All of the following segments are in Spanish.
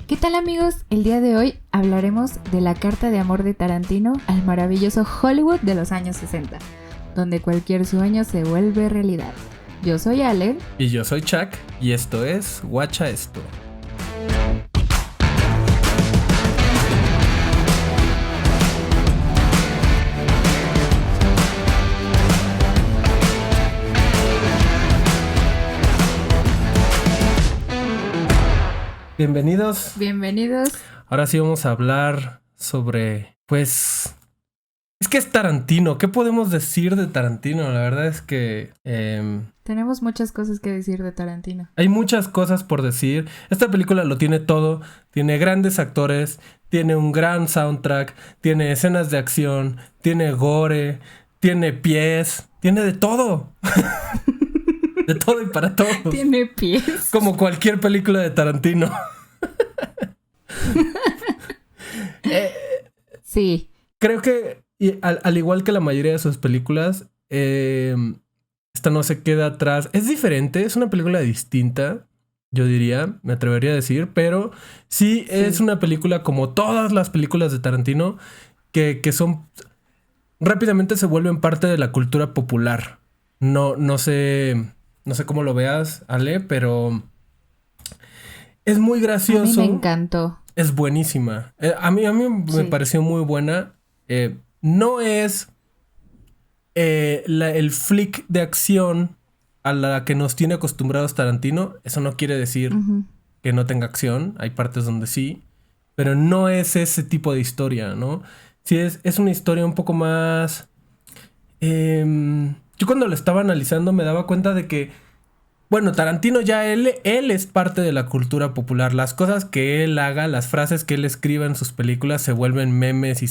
¿Qué tal, amigos? El día de hoy hablaremos de la carta de amor de Tarantino al maravilloso Hollywood de los años 60, donde cualquier sueño se vuelve realidad. Yo soy Ale. Y yo soy Chuck, y esto es Guacha Esto. Bienvenidos. Bienvenidos. Ahora sí vamos a hablar sobre, pues... Es que es Tarantino. ¿Qué podemos decir de Tarantino? La verdad es que... Tenemos muchas cosas que decir de Tarantino. Hay muchas cosas por decir. Esta película lo tiene todo. Tiene grandes actores, tiene un gran soundtrack, tiene escenas de acción, tiene gore, tiene pies, tiene de todo. De todo y para todos. Tiene pies. Como cualquier película de Tarantino. Sí. Creo que al igual que la mayoría de sus películas, esta no se queda atrás. Es diferente, es una película distinta, yo diría, me atrevería a decir, pero sí es una película como todas las películas de Tarantino que son... rápidamente se vuelven parte de la cultura popular. No sé cómo lo veas, Ale, pero es muy gracioso. A mí me encantó. Es buenísima. A mí me pareció muy buena. No es el flick de acción a la que nos tiene acostumbrados Tarantino. Eso no quiere decir que no tenga acción. Hay partes donde sí. Pero no es ese tipo de historia, ¿no? Sí, es una historia un poco más... yo cuando lo estaba analizando me daba cuenta de que... Bueno, Tarantino ya él es parte de la cultura popular. Las cosas que él haga, las frases que él escriba en sus películas se vuelven memes y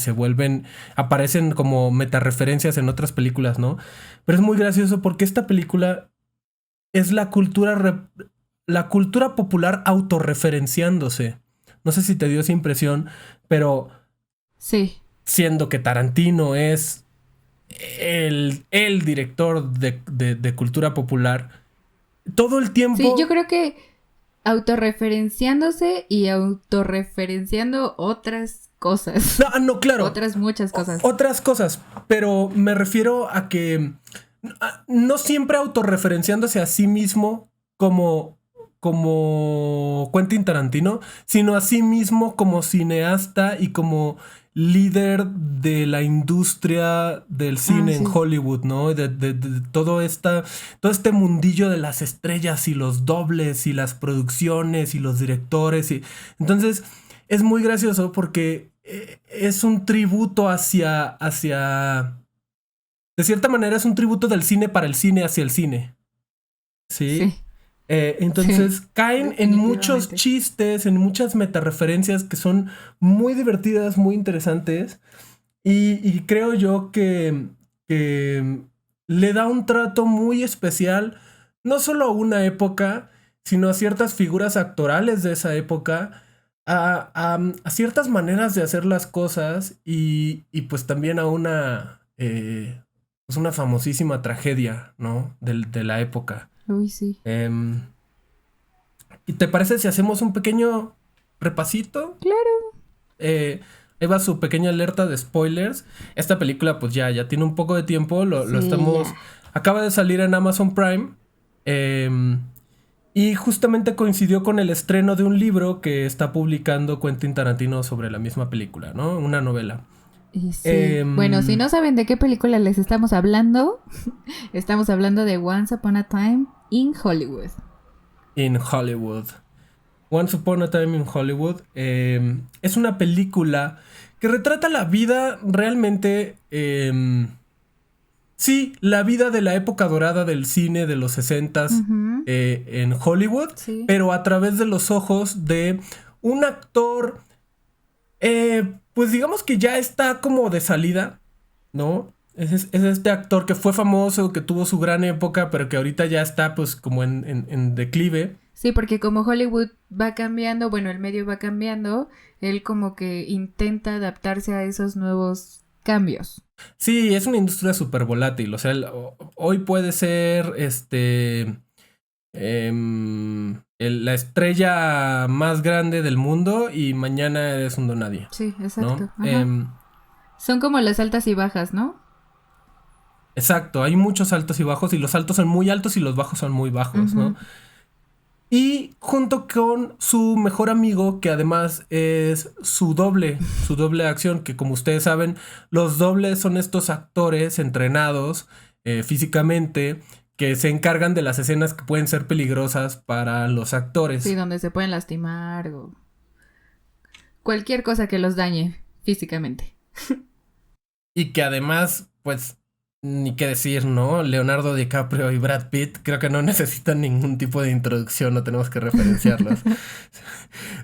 aparecen como metareferencias en otras películas, ¿no? Pero es muy gracioso porque esta película es la cultura popular autorreferenciándose. No sé si te dio esa impresión, pero... Sí. Siendo que Tarantino es el director de cultura popular... todo el tiempo... Sí, yo creo que autorreferenciándose y autorreferenciando otras cosas. No, claro. Otras muchas cosas. Otras cosas, pero me refiero a que no siempre autorreferenciándose a sí mismo como Quentin Tarantino, sino a sí mismo como cineasta y como líder de la industria del cine en Hollywood, ¿no? De todo este mundillo de las estrellas y los dobles y las producciones y los directores. Entonces es muy gracioso porque es un tributo hacia... De cierta manera es un tributo del cine para el cine hacia el cine. ¿Sí? Entonces caen en muchos chistes, en muchas metareferencias que son muy divertidas, muy interesantes. Y creo yo que le da un trato muy especial, no solo a una época, sino a ciertas figuras actorales de esa época, a ciertas maneras de hacer las cosas y pues también a una famosísima tragedia, ¿no? De la época. Uy, sí. ¿Y te parece si hacemos un pequeño repasito? Claro. Ahí va su pequeña alerta de spoilers. Esta película pues ya tiene un poco de tiempo. Lo estamos... Acaba de salir en Amazon Prime. Y justamente coincidió con el estreno de un libro que está publicando Quentin Tarantino sobre la misma película, ¿no? Una novela. Sí. Bueno, si no saben de qué película les estamos hablando, estamos hablando de Once Upon a Time in Hollywood. Once Upon a Time in Hollywood es una película que retrata la vida realmente... sí, la vida de la época dorada del cine de los 60s en Hollywood, pero a través de los ojos de un actor... pues digamos que ya está como de salida, ¿no? Es este actor que fue famoso, que tuvo su gran época, pero que ahorita ya está pues como en declive. Sí, porque como Hollywood va cambiando, bueno, el medio va cambiando, él como que intenta adaptarse a esos nuevos cambios. Sí, es una industria súper volátil, o sea, hoy puede ser la estrella más grande del mundo y mañana eres un don nadie. Sí, exacto. ¿No? Son como las altas y bajas, ¿no? Exacto, hay muchos altos y bajos y los altos son muy altos y los bajos son muy bajos, ¿no? Y junto con su mejor amigo, que además es su doble de acción, que como ustedes saben, los dobles son estos actores entrenados físicamente que se encargan de las escenas que pueden ser peligrosas para los actores. Sí, donde se pueden lastimar o cualquier cosa que los dañe físicamente. Y que además, pues, ni qué decir, ¿no? Leonardo DiCaprio y Brad Pitt creo que no necesitan ningún tipo de introducción, no tenemos que referenciarlos.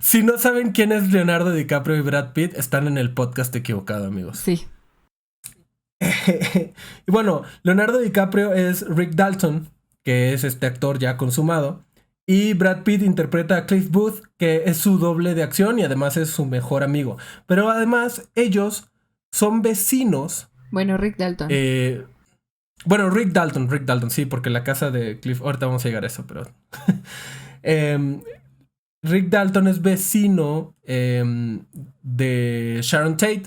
Si no saben quién es Leonardo DiCaprio y Brad Pitt, están en el podcast equivocado, amigos. Sí. Y bueno, Leonardo DiCaprio es Rick Dalton, que es este actor ya consumado. Y Brad Pitt interpreta a Cliff Booth, que es su doble de acción y además es su mejor amigo. Pero además ellos son vecinos. Bueno, Rick Dalton. Rick Dalton, sí, porque la casa de Cliff... Ahorita vamos a llegar a eso, pero... Rick Dalton es vecino de Sharon Tate,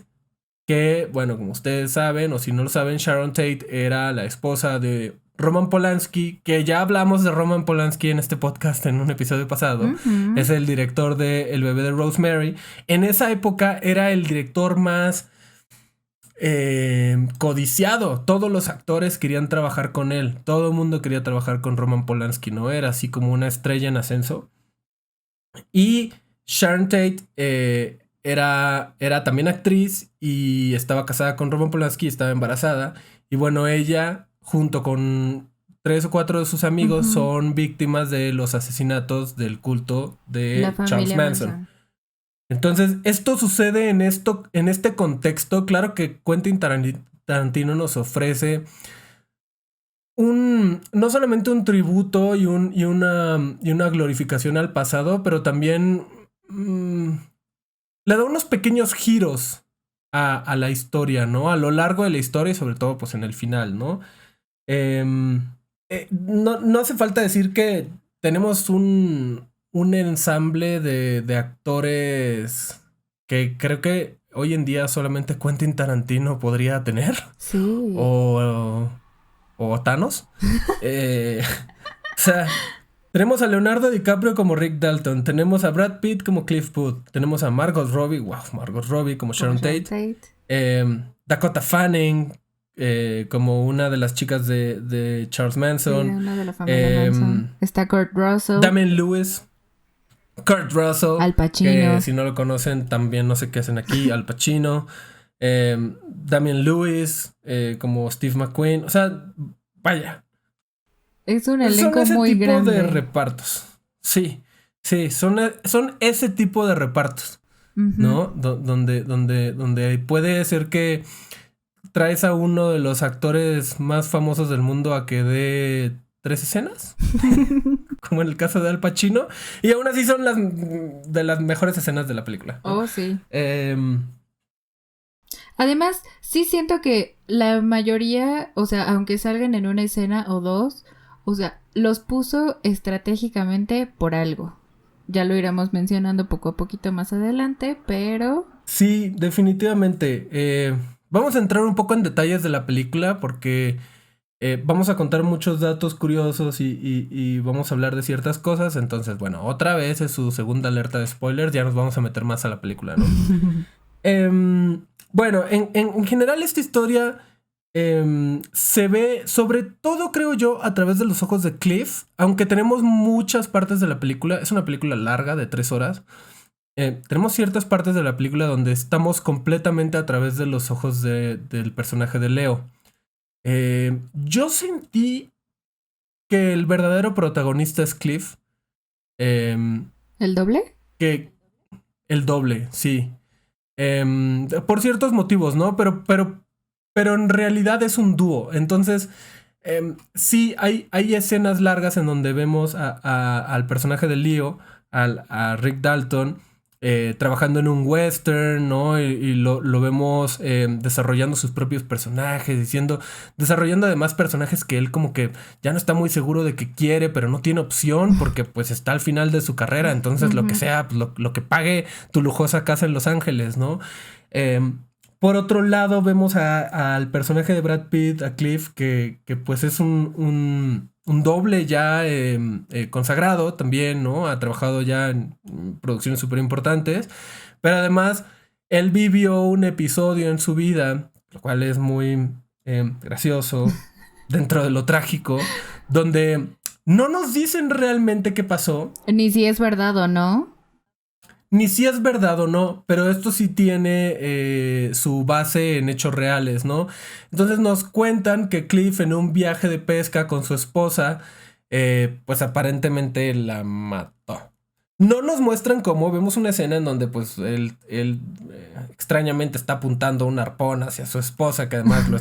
que, bueno, como ustedes saben, o si no lo saben, Sharon Tate era la esposa de Roman Polanski, que ya hablamos de Roman Polanski en este podcast en un episodio pasado. Es el director de El bebé de Rosemary. En esa época era el director más codiciado. Todos los actores querían trabajar con él. Todo el mundo quería trabajar con Roman Polanski, ¿no? Era así como una estrella en ascenso. Y Sharon Tate era también actriz y estaba casada con Roman Polanski y estaba embarazada. Y bueno, ella, junto con 3 o 4 de sus amigos, son víctimas de los asesinatos del culto de Charles Manson. Entonces, esto sucede en este contexto. Claro que Quentin Tarantino nos ofrece no solamente un tributo y una glorificación al pasado, pero también le da unos pequeños giros a la historia, ¿no? A lo largo de la historia y sobre todo pues en el final, ¿no? No hace falta decir que tenemos un ensamble de actores que creo que hoy en día solamente Quentin Tarantino podría tener. Sí. O Thanos. O sea, tenemos a Leonardo DiCaprio como Rick Dalton, tenemos a Brad Pitt como Cliff Booth, tenemos a Margot Robbie como Sharon Tate. Dakota Fanning como una de las chicas de Charles Manson. Sí, una de la familia Manson. Está Kurt Russell. Damian Lewis. Kurt Russell. Al Pacino. Que si no lo conocen también no sé qué hacen aquí. Al Pacino. Damian Lewis como Steve McQueen. O sea, vaya. Es un elenco muy grande. Son ese tipo de repartos. Sí, son ese tipo de repartos. ¿No? Donde puede ser que traes a uno de los actores más famosos del mundo a que dé 3 escenas. Como en el caso de Al Pacino. Y aún así son de las mejores escenas de la película, ¿no? Oh, sí. Además, sí siento que la mayoría, o sea, aunque salgan en una escena o dos, o sea, los puso estratégicamente por algo. Ya lo iremos mencionando poco a poquito más adelante, pero... Sí, definitivamente. Vamos a entrar un poco en detalles de la película porque vamos a contar muchos datos curiosos y vamos a hablar de ciertas cosas. Entonces, bueno, otra vez es su segunda alerta de spoilers. Ya nos vamos a meter más a la película, ¿no? Bueno, en general esta historia se ve sobre todo, creo yo, a través de los ojos de Cliff. Aunque tenemos muchas partes de la película. Es una película larga de 3 horas. Tenemos ciertas partes de la película donde estamos completamente a través de los ojos del personaje de Leo. Yo sentí que el verdadero protagonista es Cliff. ¿El doble? El doble, sí. Por ciertos motivos, ¿no? Pero en realidad es un dúo. Entonces, sí, hay escenas largas en donde vemos al personaje de Leo, a Rick Dalton, trabajando en un western, ¿no? Y lo vemos desarrollando sus propios personajes, desarrollando además personajes que él como que ya no está muy seguro de que quiere, pero no tiene opción porque pues está al final de su carrera, entonces lo que sea, pues, lo que pague tu lujosa casa en Los Ángeles, ¿no? Por otro lado vemos al personaje de Brad Pitt, a Cliff, que pues es un doble ya consagrado también, ¿no? Ha trabajado ya en producciones súper importantes. Pero además, él vivió un episodio en su vida, lo cual es muy gracioso, dentro de lo trágico, donde no nos dicen realmente qué pasó. Ni si es verdad o no. Ni si es verdad o no, pero esto sí tiene su base en hechos reales, ¿no? Entonces nos cuentan que Cliff en un viaje de pesca con su esposa, pues aparentemente la mató. No nos muestran cómo, vemos una escena en donde pues él extrañamente está apuntando un arpón hacia su esposa, que además le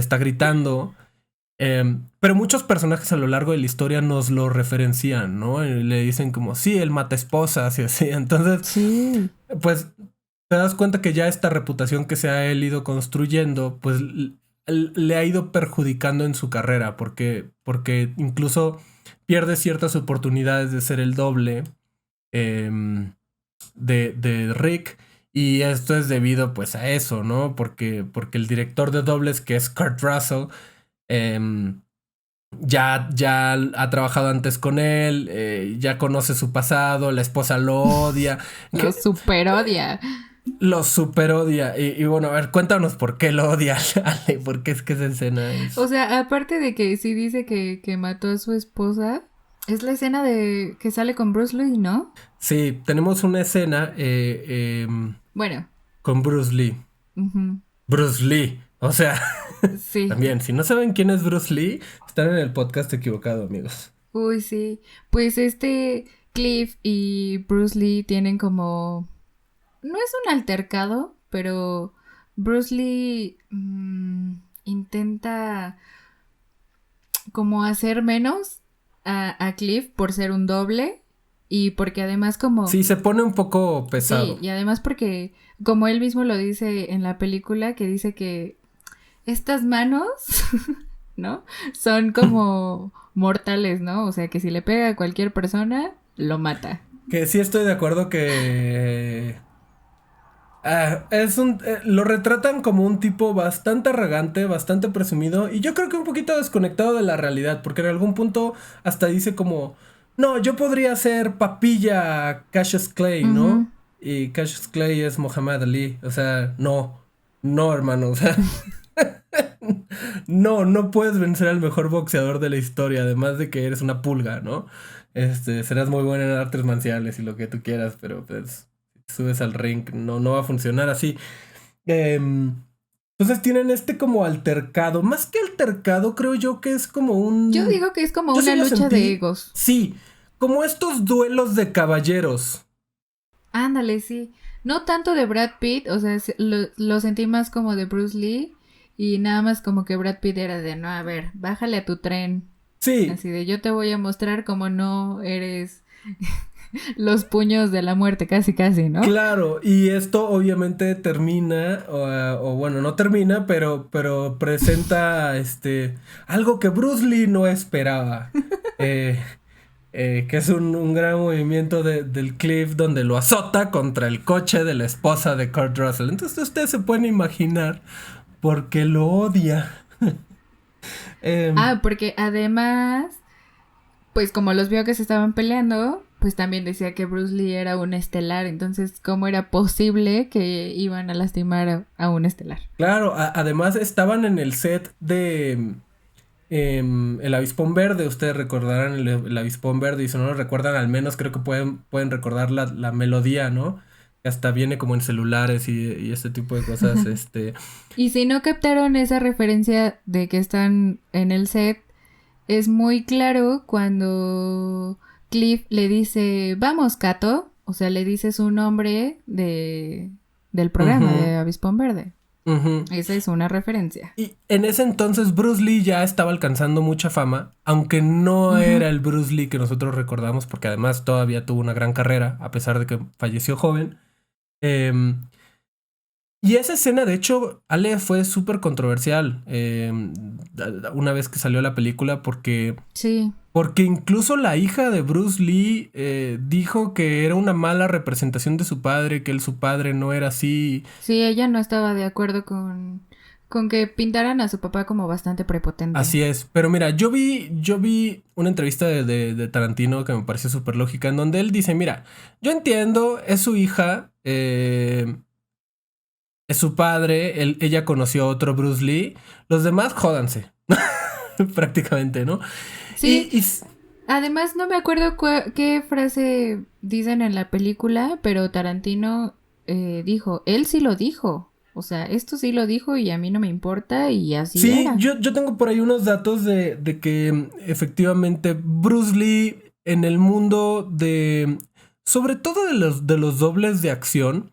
está gritando. Pero muchos personajes a lo largo de la historia nos lo referencian, ¿no? Y le dicen como, sí, él mata esposas y así. Entonces, sí, pues te das cuenta que ya esta reputación que se ha él ido construyendo, pues le ha ido perjudicando en su carrera, porque incluso pierde ciertas oportunidades de ser el doble de Rick. Y esto es debido pues a eso, ¿no? Porque el director de dobles, que es Kurt Russell, ya ha trabajado antes con él, ya conoce su pasado, la esposa lo odia. Lo super odia. Lo super odia. Y bueno, a ver, cuéntanos por qué lo odia, Ale, por qué es que esa escena es... O sea, aparte de que sí dice que mató a su esposa, es la escena de que sale con Bruce Lee, ¿no? Sí, tenemos una escena bueno, con Bruce Lee. Uh-huh. Bruce Lee, o sea... Sí. También, si no saben quién es Bruce Lee, están en el podcast equivocado, amigos. Uy, sí. Pues Cliff y Bruce Lee tienen como... No es un altercado, pero Bruce Lee intenta como hacer menos a Cliff por ser un doble y porque además como... Sí, se pone un poco pesado. Sí, y además porque, como él mismo lo dice en la película, que dice que estas manos, ¿no? Son como mortales, ¿no? O sea, que si le pega a cualquier persona, lo mata. Que sí estoy de acuerdo que... lo retratan como un tipo bastante arrogante, bastante presumido y yo creo que un poquito desconectado de la realidad, porque en algún punto hasta dice como, no, yo podría ser papilla a Cassius Clay, ¿no? Uh-huh. Y Cassius Clay es Muhammad Ali, o sea, no, hermano, o sea... No puedes vencer al mejor boxeador de la historia, además de que eres una pulga, ¿no? Serás muy buena en artes marciales y lo que tú quieras, pero pues si subes al ring, no va a funcionar así. Entonces tienen como altercado, más que altercado, creo yo que es como un... Yo digo que es como una lucha de egos. Sí, como estos duelos de caballeros. Ándale, sí. No tanto de Brad Pitt, o sea, lo sentí más como de Bruce Lee. Y nada más como que Brad Pitt era de, no, a ver, bájale a tu tren. Sí. Así de, yo te voy a mostrar cómo no eres los puños de la muerte, casi, ¿no? Claro, y esto obviamente termina, o bueno, no termina, pero presenta algo que Bruce Lee no esperaba. Que es un gran movimiento del Cliff donde lo azota contra el coche de la esposa de Kurt Russell. Entonces ustedes se pueden imaginar por qué lo odia. Porque además, pues como los vio que se estaban peleando, pues también decía que Bruce Lee era un estelar. Entonces, ¿cómo era posible que iban a lastimar a un estelar? Claro, además estaban en el set de... el Avispón Verde, ustedes recordarán el Avispón Verde, y si no lo recuerdan, al menos creo que pueden recordar la melodía, ¿no? Que hasta viene como en celulares y este tipo de cosas, Y si no captaron esa referencia de que están en el set, es muy claro cuando Cliff le dice, vamos, Cato, o sea, le dice su nombre del programa de Avispón Verde. Esa es una referencia. Y en ese entonces Bruce Lee ya estaba alcanzando mucha fama, aunque no era el Bruce Lee que nosotros recordamos, porque además todavía tuvo una gran carrera, a pesar de que falleció joven. Y esa escena, de hecho, Ale, fue súper controversial una vez que salió la película, porque... Sí. Porque incluso la hija de Bruce Lee dijo que era una mala representación de su padre, que su padre no era así. Sí, ella no estaba de acuerdo con que pintaran a su papá como bastante prepotente. Así es, pero mira, yo vi una entrevista de Tarantino que me pareció súper lógica, en donde él dice, mira, yo entiendo, es su hija, es su padre, ella conoció a otro Bruce Lee, los demás jódanse, prácticamente, ¿no? Sí, además no me acuerdo qué frase dicen en la película, pero Tarantino dijo, él sí lo dijo. O sea, esto sí lo dijo y a mí no me importa y así era. Sí, yo tengo por ahí unos datos de que efectivamente Bruce Lee en el mundo sobre todo de los dobles de acción,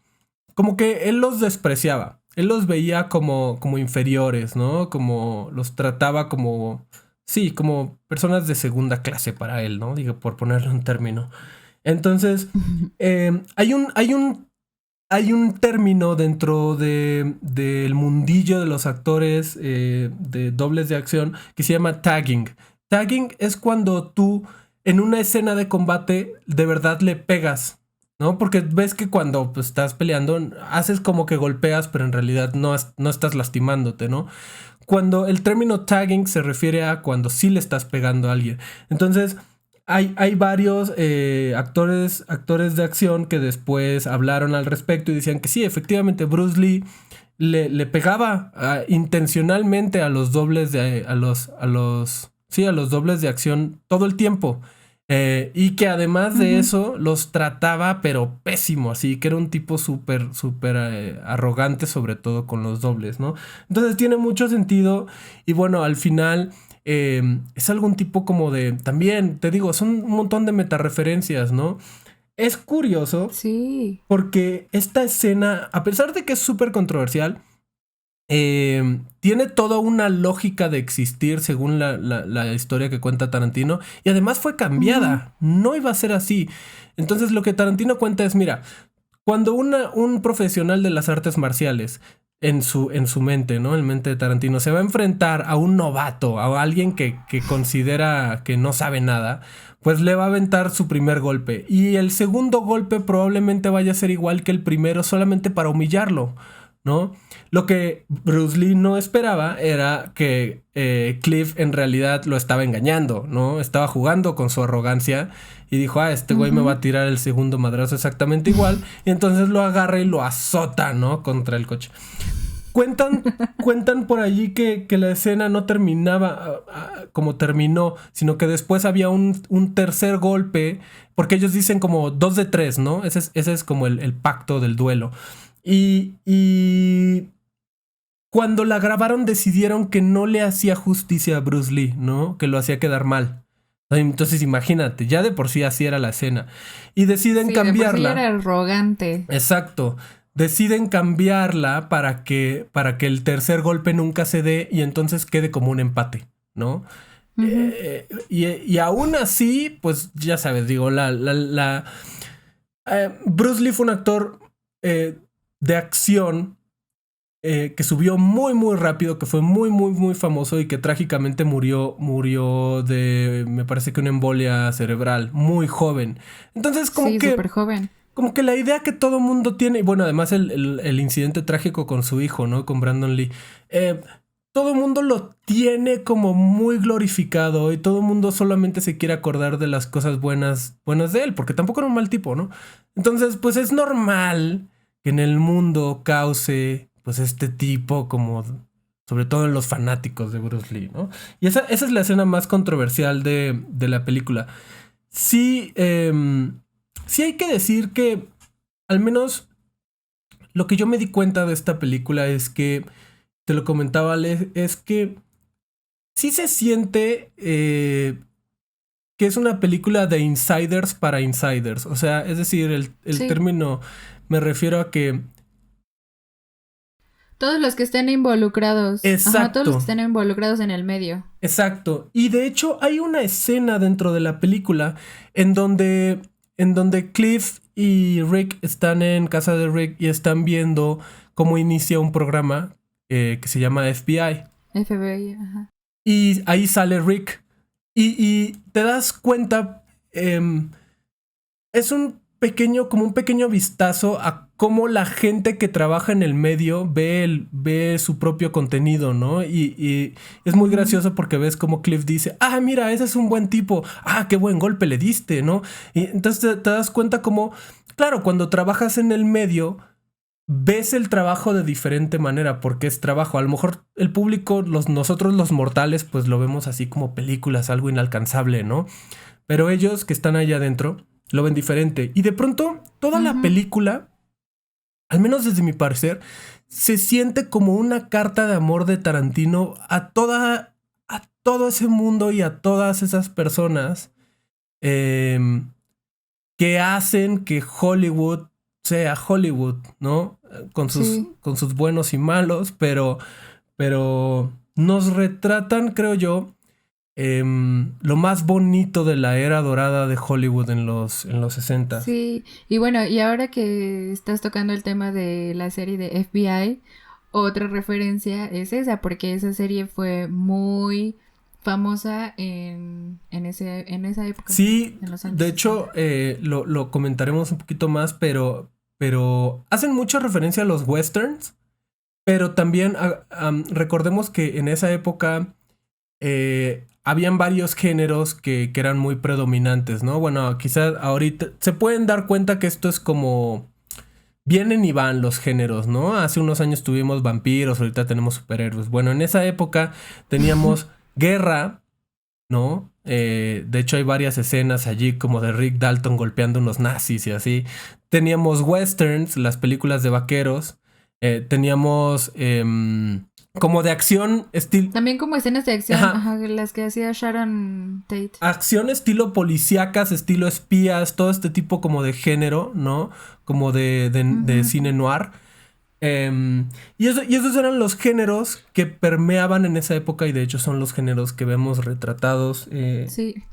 como que él los despreciaba. Él los veía como inferiores, ¿no? Como los trataba como... Sí, como personas de segunda clase para él, ¿no? Digo, por ponerle un término. Entonces, hay un término dentro del mundillo de los actores de dobles de acción que se llama tagging. Tagging es cuando tú en una escena de combate de verdad le pegas, ¿no? Porque ves que cuando pues, estás peleando haces como que golpeas, pero en realidad no estás lastimándote, ¿no? Cuando el término tagging se refiere a cuando sí le estás pegando a alguien. Entonces, hay varios actores de acción que después hablaron al respecto y decían que sí, efectivamente, Bruce Lee le pegaba intencionalmente a los dobles a los dobles de acción todo el tiempo. Y que además de eso los trataba pero pésimo, así que era un tipo súper arrogante, sobre todo con los dobles, ¿no? Entonces tiene mucho sentido y bueno, al final es algún tipo como de, también te digo, son un montón de metareferencias, ¿no? Es curioso, sí, porque esta escena, a pesar de que es súper controversial, tiene toda una lógica de existir según la historia que cuenta Tarantino y además fue cambiada, no iba a ser así. Entonces lo que Tarantino cuenta es, mira, cuando un profesional de las artes marciales en su mente, ¿no? En mente de Tarantino se va a enfrentar a un novato, a alguien que considera que no sabe nada, pues le va a aventar su primer golpe y el segundo golpe probablemente vaya a ser igual que el primero solamente para humillarlo, ¿no? Lo que Bruce Lee no esperaba era que Cliff en realidad lo estaba engañando, ¿no? Estaba jugando con su arrogancia y dijo, este güey me va a tirar el segundo madrazo exactamente igual. Y entonces lo agarra y lo azota, ¿no? Contra el coche. Cuentan por allí que la escena no terminaba como terminó, sino que después había un tercer golpe, porque ellos dicen como 2 de 3, ¿no? Ese es como el pacto del duelo. Y cuando la grabaron decidieron que no le hacía justicia a Bruce Lee, ¿no? Que lo hacía quedar mal. Entonces imagínate, ya de por sí así era la escena. Y deciden cambiarla. De por sí era arrogante. Exacto. Deciden cambiarla para que el tercer golpe nunca se dé y entonces quede como un empate, ¿no? Y aún así, pues ya sabes, digo, Bruce Lee fue un actor de acción que subió muy muy rápido, que fue muy muy muy famoso y que trágicamente murió de, me parece que una embolia cerebral, muy joven. Entonces como que súper joven. Como que la idea que todo mundo tiene, y bueno, además el incidente trágico con su hijo, ¿no? Con Brandon Lee. Todo el mundo lo tiene como muy glorificado y todo el mundo solamente se quiere acordar de las cosas buenas de él, porque tampoco era un mal tipo, ¿no? Entonces, pues es normal que en el mundo cause, pues este tipo como, sobre todo en los fanáticos de Bruce Lee, ¿no? Y esa es la escena más controversial de la película. Sí, sí hay que decir que, al menos, lo que yo me di cuenta de esta película es que, te lo comentaba Ale, es que sí se siente que es una película de insiders para insiders. O sea, es decir, el término, me refiero a que... Todos los que estén involucrados. Exacto. Ajá, todos los que estén involucrados en el medio. Exacto. Y de hecho hay una escena dentro de la película en donde Cliff y Rick están en casa de Rick y están viendo cómo inicia un programa que se llama FBI. FBI, ajá. Y ahí sale Rick. Y te das cuenta, es un pequeño vistazo a cómo la gente que trabaja en el medio ve su propio contenido, ¿no? Y es muy gracioso porque ves como Cliff dice, mira, ese es un buen tipo, qué buen golpe le diste, ¿no? Y entonces te das cuenta como, claro, cuando trabajas en el medio, ves el trabajo de diferente manera porque es trabajo. A lo mejor el público, nosotros los mortales, pues lo vemos así como películas, algo inalcanzable, ¿no? Pero ellos que están allá adentro lo ven diferente. Y de pronto, toda la película, al menos desde mi parecer, se siente como una carta de amor de Tarantino a todo ese mundo y a todas esas personas que hacen que Hollywood sea Hollywood, ¿no? Con sus buenos y malos, pero nos retratan, creo yo, lo más bonito de la era dorada de Hollywood en los 60. Sí, y bueno, y ahora que estás tocando el tema de la serie de FBI, otra referencia es esa, porque esa serie fue muy famosa en esa época. Sí, en los años de hecho, lo comentaremos un poquito más, pero hacen mucha referencia a los westerns, pero también recordemos que en esa época habían varios géneros que eran muy predominantes, ¿no? Bueno, quizás ahorita se pueden dar cuenta que esto es como vienen y van los géneros, ¿no? Hace unos años tuvimos vampiros, ahorita tenemos superhéroes. Bueno, en esa época teníamos guerra, ¿no? De hecho hay varias escenas allí como de Rick Dalton golpeando unos nazis y así. Teníamos westerns, las películas de vaqueros. Teníamos como de acción estilo... También como escenas de acción, las que hacía Sharon Tate. Acción estilo policíacas, estilo espías, todo este tipo como de género, ¿no? Como de cine noir. Y esos eran los géneros que permeaban en esa época y de hecho son los géneros que vemos retratados en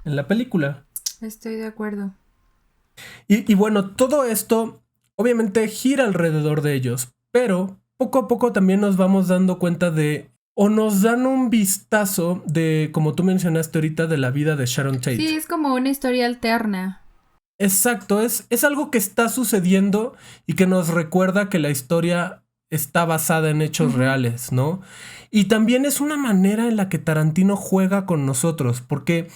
la película. Estoy de acuerdo. Y bueno, todo esto obviamente gira alrededor de ellos, pero poco a poco también nos vamos dando cuenta o nos dan un vistazo de, como tú mencionaste ahorita, de la vida de Sharon Tate. Sí, es como una historia alterna. Exacto, es algo que está sucediendo y que nos recuerda que la historia está basada en hechos reales, ¿no? Y también es una manera en la que Tarantino juega con nosotros, porque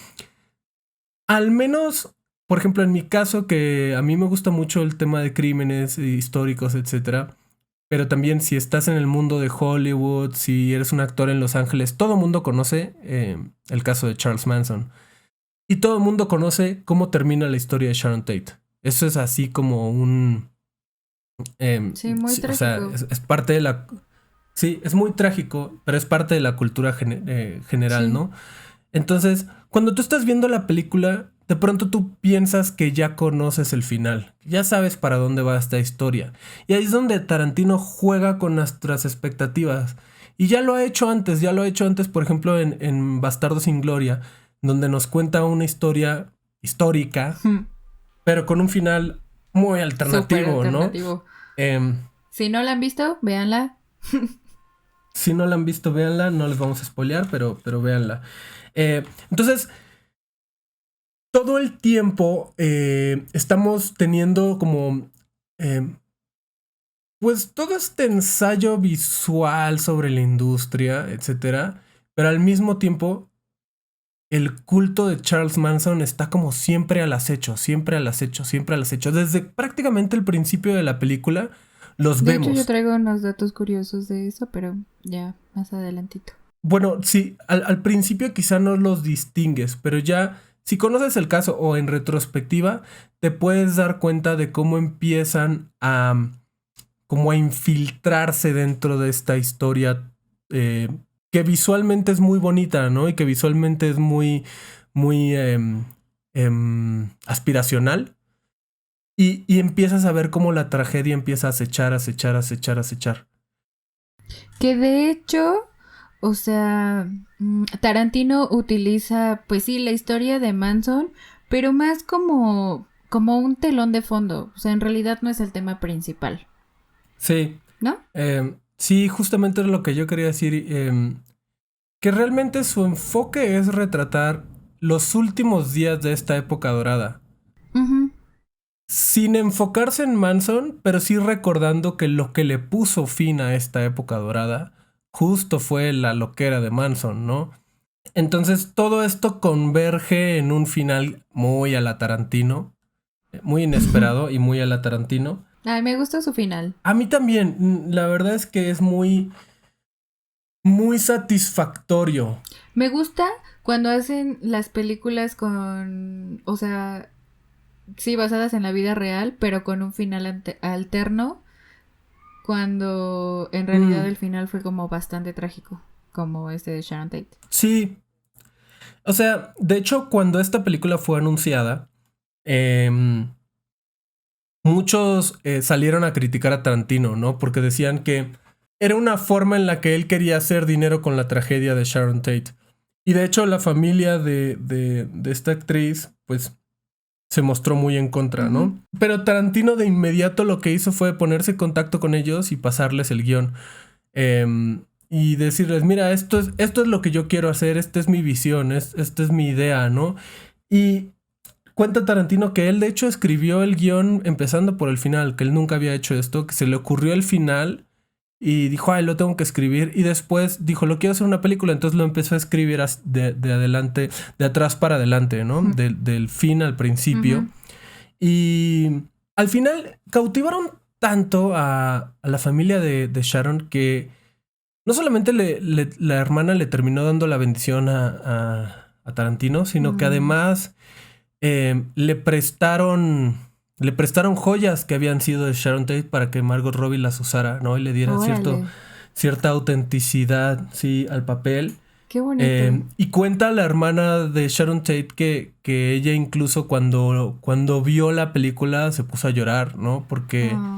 al menos, por ejemplo, en mi caso, que a mí me gusta mucho el tema de crímenes históricos, etcétera, pero también si estás en el mundo de Hollywood, si eres un actor en Los Ángeles, todo el mundo conoce el caso de Charles Manson. Y todo el mundo conoce cómo termina la historia de Sharon Tate. Eso es así como un... sí, muy trágico. O sea, es parte de la... Sí, es muy trágico, pero es parte de la cultura general, ¿no? Entonces, cuando tú estás viendo la película, de pronto tú piensas que ya conoces el final. Ya sabes para dónde va esta historia. Y ahí es donde Tarantino juega con nuestras expectativas. Y ya lo ha hecho antes, por ejemplo, en Bastardos sin Gloria, donde nos cuenta una historia histórica, pero con un final muy alternativo, ¿no? Si no la han visto, véanla. Si no la han visto, véanla. No les vamos a spoilear, pero véanla. Entonces, todo el tiempo estamos teniendo como... pues todo este ensayo visual sobre la industria, etcétera, pero al mismo tiempo el culto de Charles Manson está como siempre al acecho. Desde prácticamente el principio de la película los vemos. De hecho, yo traigo unos datos curiosos de eso, pero ya más adelantito. Bueno, sí, al principio quizá no los distingues, pero ya si conoces el caso o en retrospectiva, te puedes dar cuenta de cómo empiezan como a infiltrarse dentro de esta historia que visualmente es muy bonita, ¿no? Y que visualmente es muy aspiracional. Y empiezas a ver cómo la tragedia empieza a acechar. Que de hecho, o sea, Tarantino utiliza, pues sí, la historia de Manson, pero más como un telón de fondo. O sea, en realidad no es el tema principal, Sí. ¿no? Sí, justamente es lo que yo quería decir. Que realmente su enfoque es retratar los últimos días de esta época dorada. Ujú. Sin enfocarse en Manson, pero sí recordando que lo que le puso fin a esta época dorada justo fue la loquera de Manson, ¿no? Entonces todo esto converge en un final muy a la Tarantino, muy inesperado y muy a la Tarantino. Ay, me gusta su final. A mí también, la verdad es que es muy, muy satisfactorio. Me gusta cuando hacen las películas con, o sea, sí, basadas en la vida real, pero con un final alterno, cuando en realidad Mm, el final fue como bastante trágico, como este de Sharon Tate. sí, o sea, de hecho cuando esta película fue anunciada, em, muchos salieron a criticar a Tarantino, ¿no? Porque decían que era una forma en la que él quería hacer dinero con la tragedia de Sharon Tate. Y de hecho la familia de esta actriz, pues se mostró muy en contra, Ujú. ¿no? Pero Tarantino de inmediato lo que hizo fue ponerse en contacto con ellos y pasarles el guión. Y decirles, mira, esto es lo que yo quiero hacer, esta es mi visión, esta es mi idea, ¿no? Y cuenta Tarantino que él de hecho escribió el guión empezando por el final, que él nunca había hecho esto, que se le ocurrió el final y dijo, ay, lo tengo que escribir. Y después dijo, lo quiero hacer una película, entonces lo empezó a escribir de adelante, de atrás para adelante, ¿no? Ujú. Del fin al principio. Ujú. Y al final cautivaron tanto a la familia de Sharon que no solamente la hermana le terminó dando la bendición a Tarantino, sino que Mm. además le prestaron joyas que habían sido de Sharon Tate para que Margot Robbie las usara, ¿no? Y le diera Órale, cierta autenticidad, sí, al papel. qué bonito. Y cuenta la hermana de Sharon Tate que ella incluso cuando vio la película se puso a llorar, ¿no? Porque Ay.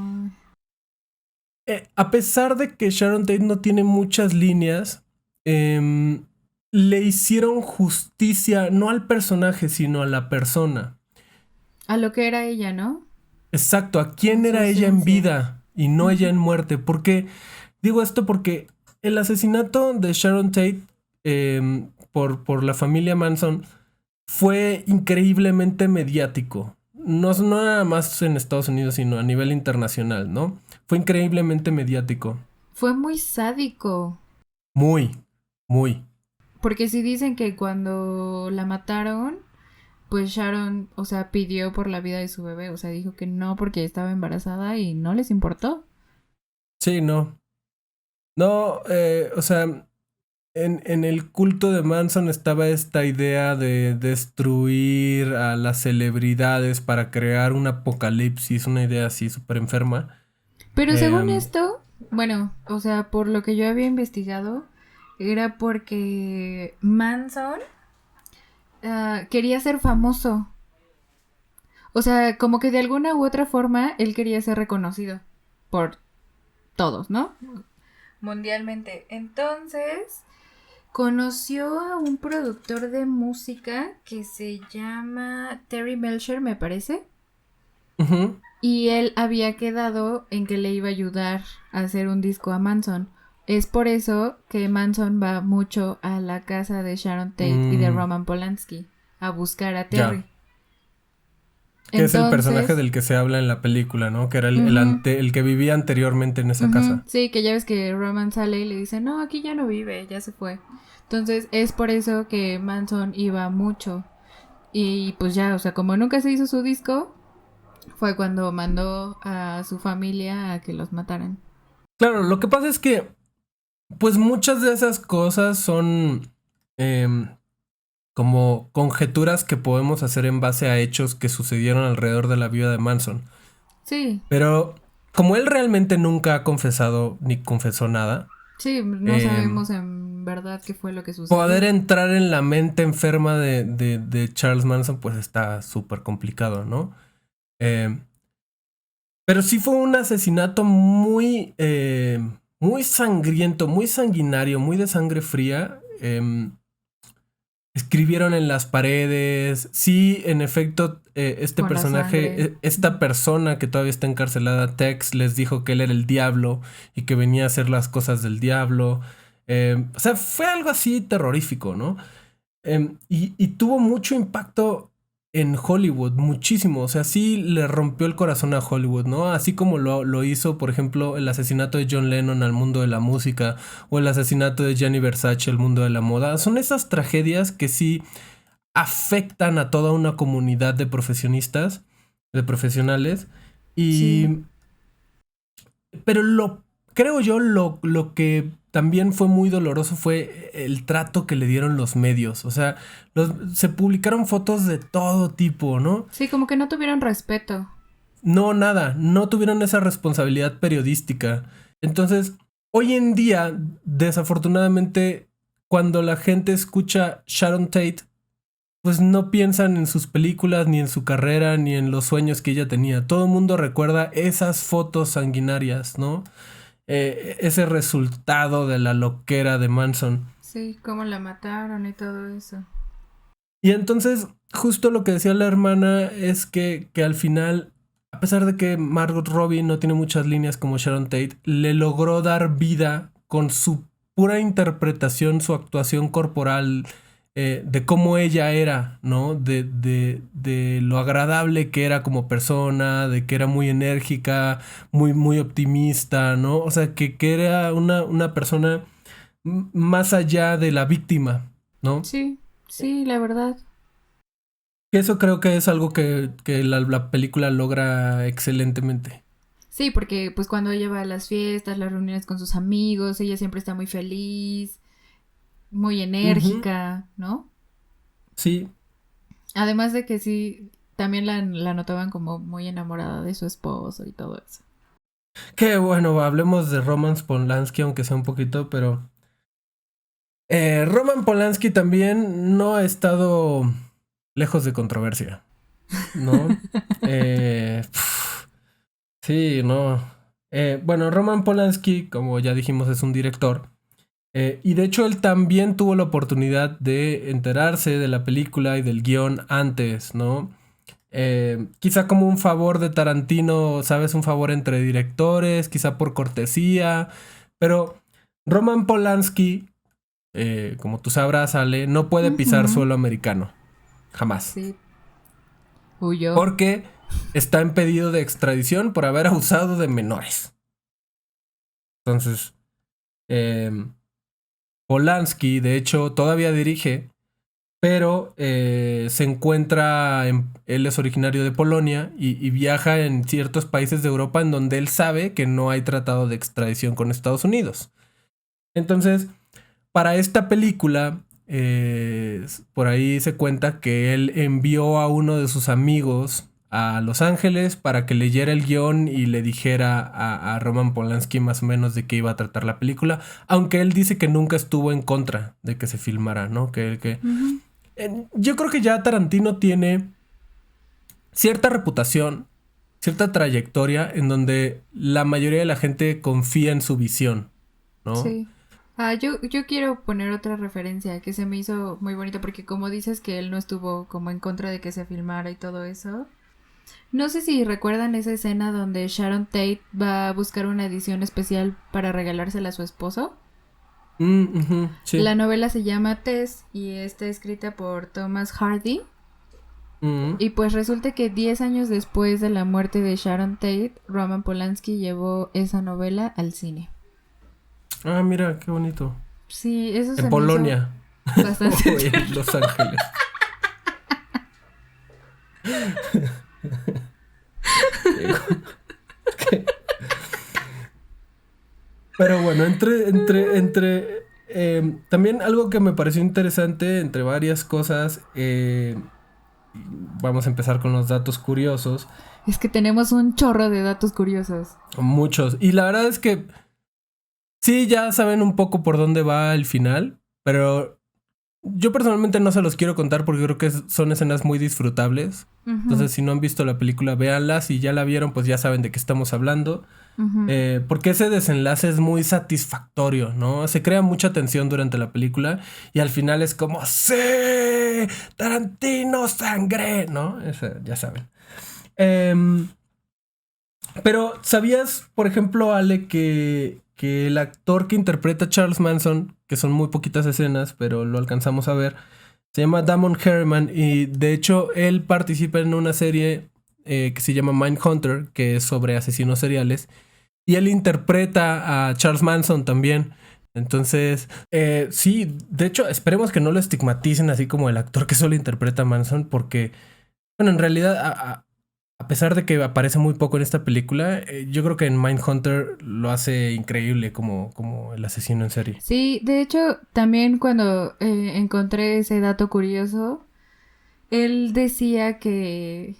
a pesar de que Sharon Tate no tiene muchas líneas, em, le hicieron justicia no al personaje, sino a la persona. A lo que era ella, ¿no? Exacto, a A quién su era ella en esencia. vida y no ella Ujú. en muerte. Porque digo esto porque el asesinato de Sharon Tate por la familia Manson fue increíblemente mediático. No nada más en Estados Unidos, sino a nivel internacional, ¿no? Fue increíblemente mediático. Fue muy sádico. Muy, muy. Porque si dicen que cuando la mataron, pues Sharon, o sea, pidió por la vida de su bebé. O sea, dijo que no porque estaba embarazada y no les importó. Sí, no. No, o sea, en el culto de Manson estaba esta idea de destruir a las celebridades para crear un apocalipsis, una idea así súper enferma. Pero según Em, esto, bueno, o sea, por lo que yo había investigado, era porque Manson quería ser famoso. O sea, como que de alguna u otra forma él quería ser reconocido por todos, ¿no? Mundialmente. Entonces, conoció a un productor de música que se llama Terry Melcher, me parece. ujú. Y él había quedado en que le iba a ayudar a hacer un disco a Manson. Es por eso que Manson va mucho a la casa de Sharon Tate y de Mm, Roman Polanski a buscar a ya. Terry. Que es el personaje Entonces, del que se habla en la película, ¿no? Que era ujú, el que vivía anteriormente en esa ujú, casa. sí, que ya ves que Roman sale y le dice, no, aquí ya no vive, ya se fue. Entonces es por eso que Manson iba mucho. Y pues ya, o sea, como nunca se hizo su disco, fue cuando mandó a su familia a que los mataran. Claro, lo que pasa es que, pues muchas de esas cosas son em, como conjeturas que podemos hacer en base a hechos que sucedieron alrededor de la vida de Manson. Sí, Pero como él realmente nunca ha confesado ni confesó nada, sí, no em, sabemos en verdad qué fue lo que poder sucedió. entrar en la mente enferma de Charles Manson, pues está súper complicado, ¿no? Em, pero sí fue un asesinato muy muy sangriento, muy sanguinario, muy de sangre fría. Escribieron en las paredes. Sí, en efecto, este Con la personaje, sangre. esta persona que todavía está encarcelada, Tex, les dijo que él era el diablo y que venía a hacer las cosas del diablo. O sea, fue algo así terrorífico, ¿no? Y tuvo mucho impacto en Hollywood, muchísimo. O sea, sí le rompió el corazón a Hollywood, ¿no? Así como lo hizo, por ejemplo, el asesinato de John Lennon al mundo de la música o el asesinato de Gianni Versace al mundo de la moda. Son esas tragedias que sí afectan a toda una comunidad de profesionistas, de profesionales. Sí. Y pero creo yo, lo que también fue muy doloroso fue el trato que le dieron los medios. O sea, se publicaron fotos de todo tipo, ¿no? Sí, como que no tuvieron respeto. No, nada, no tuvieron esa responsabilidad periodística. Entonces, hoy en día, desafortunadamente, cuando la gente escucha Sharon Tate, pues no piensan en sus películas, ni en su carrera, ni en los sueños que ella tenía. Todo el mundo recuerda esas fotos sanguinarias, ¿no? Ese resultado de la loquera de Manson. Sí, cómo la mataron y todo eso. Y entonces, justo lo que decía la hermana es que al final, a pesar de que Margot Robbie no tiene muchas líneas como Sharon Tate, le logró dar vida con su pura interpretación, su actuación corporal, de cómo ella era, ¿no? De lo agradable que era como persona, de que era muy enérgica, muy optimista, ¿no? O sea, que era una persona más allá de la víctima, ¿no? Sí, sí, la verdad. Eso creo que es algo que la película logra excelentemente. Sí, porque pues cuando ella va a las fiestas, las reuniones con sus amigos, ella siempre está muy feliz, muy Ujú. enérgica, ¿no? Sí. Además de que sí, también la notaban como muy enamorada de su esposo y todo eso. Qué bueno, hablemos de Roman Polanski, aunque sea un poquito, pero Roman Polanski también no ha estado lejos de controversia, ¿no? Sí, no. Bueno, Roman Polanski, como ya dijimos, es un director. Y de hecho él también tuvo la oportunidad de enterarse de la película y del guión antes, ¿no? Quizá como un favor de Tarantino, ¿sabes? Un favor entre directores, quizá por cortesía. Pero Roman Polanski, como tú sabrás, Ale, no puede pisar Ujú. suelo americano. Jamás. Sí, huyó. Porque está en pedido de extradición por haber abusado de menores. Entonces, eh, Polanski, de hecho, todavía dirige, pero se encuentra, él es originario de Polonia y viaja en ciertos países de Europa en donde él sabe que no hay tratado de extradición con Estados Unidos. Entonces, para esta película, por ahí se cuenta que él envió a uno de sus amigos a Los Ángeles para que leyera el guión y le dijera a Roman Polanski más o menos de qué iba a tratar la película, aunque él dice que nunca estuvo en contra de que se filmara, ¿no? Ujú. Yo creo que ya Tarantino tiene cierta reputación, cierta trayectoria en donde la mayoría de la gente confía en su visión, ¿no? Sí. Ah, yo quiero poner otra referencia que se me hizo muy bonito porque como dices que él no estuvo como en contra de que se filmara y todo eso. No sé si recuerdan esa escena donde Sharon Tate va a buscar una edición especial para regalársela a su esposo. Ujú, sí. La novela se llama Tess y está escrita por Thomas Hardy. Ujú. Y pues resulta que 10 años después de la muerte de Sharon Tate, Roman Polanski llevó esa novela al cine. Ah, mira, qué bonito. Sí, eso En se me hizo Polonia. bastante O en Los Ángeles. Pero bueno, también algo que me pareció interesante, entre varias cosas, vamos a empezar con los datos curiosos. Es que tenemos un chorro de datos curiosos. Muchos. Y la verdad es que sí, ya saben un poco por dónde va el final, pero Yo personalmente no se los quiero contar porque creo que son escenas muy disfrutables. Entonces, si no han visto la película, véanla. Si ya la vieron, pues ya saben de qué estamos hablando. Porque ese desenlace es muy satisfactorio, ¿no? Se crea mucha tensión durante la película y al final es como ¡sí! ¡Tarantino sangre! ¿No? Ya saben. Pero, ¿sabías, por ejemplo, Ale, que el actor que interpreta a Charles Manson, que son muy poquitas escenas, pero lo alcanzamos a ver, se llama Damon Herriman y de hecho él participa en una serie que se llama Mindhunter, que es sobre asesinos seriales, y él interpreta a Charles Manson también. Entonces, sí, de hecho, esperemos que no lo estigmaticen así como el actor que solo interpreta a Manson, porque, bueno, en realidad, a pesar de que aparece muy poco en esta película, yo creo que en Mindhunter lo hace increíble como el asesino en serie. Sí, de hecho, también cuando encontré ese dato curioso, él decía que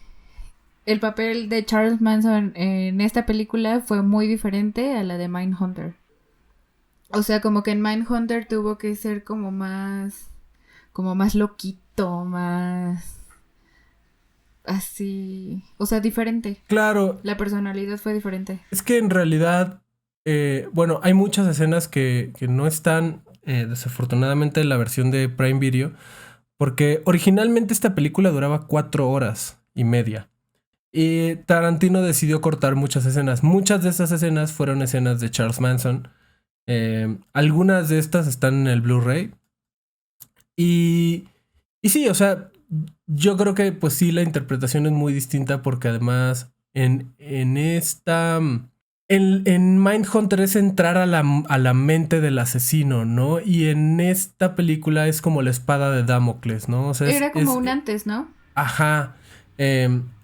el papel de Charles Manson en esta película fue muy diferente a la de Mindhunter. O sea, como que en Mindhunter tuvo que ser como más loquito, más así, o sea, diferente. Claro. La personalidad fue diferente. Es que en realidad, bueno, hay muchas escenas que no están desafortunadamente en la versión de Prime Video, porque originalmente esta película duraba 4 horas y media. Y Tarantino decidió cortar muchas escenas. Muchas de esas escenas fueron escenas de Charles Manson. Algunas de estas están en el Blu-ray. Y sí, o sea, yo creo que pues sí, la interpretación es muy distinta porque además en esta... En Mindhunter es entrar a la mente del asesino, ¿no? Y en esta película es como la espada de Damocles, ¿no? O sea, era como un antes, ¿no? Ajá.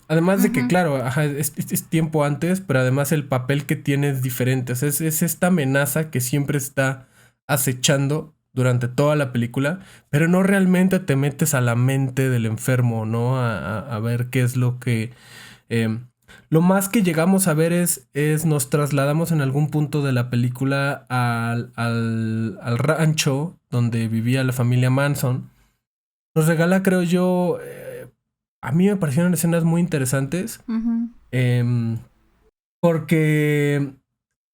Además de que, claro, ajá, es tiempo antes, pero además el papel que tiene es diferente. O sea, es esta amenaza que siempre está acechando durante toda la película, pero no realmente te metes a la mente del enfermo, ¿no? A ver qué es lo que... lo más que llegamos a ver es nos trasladamos en algún punto de la película al rancho donde vivía la familia Manson. Nos regala, creo yo, a mí me parecieron escenas muy interesantes. Porque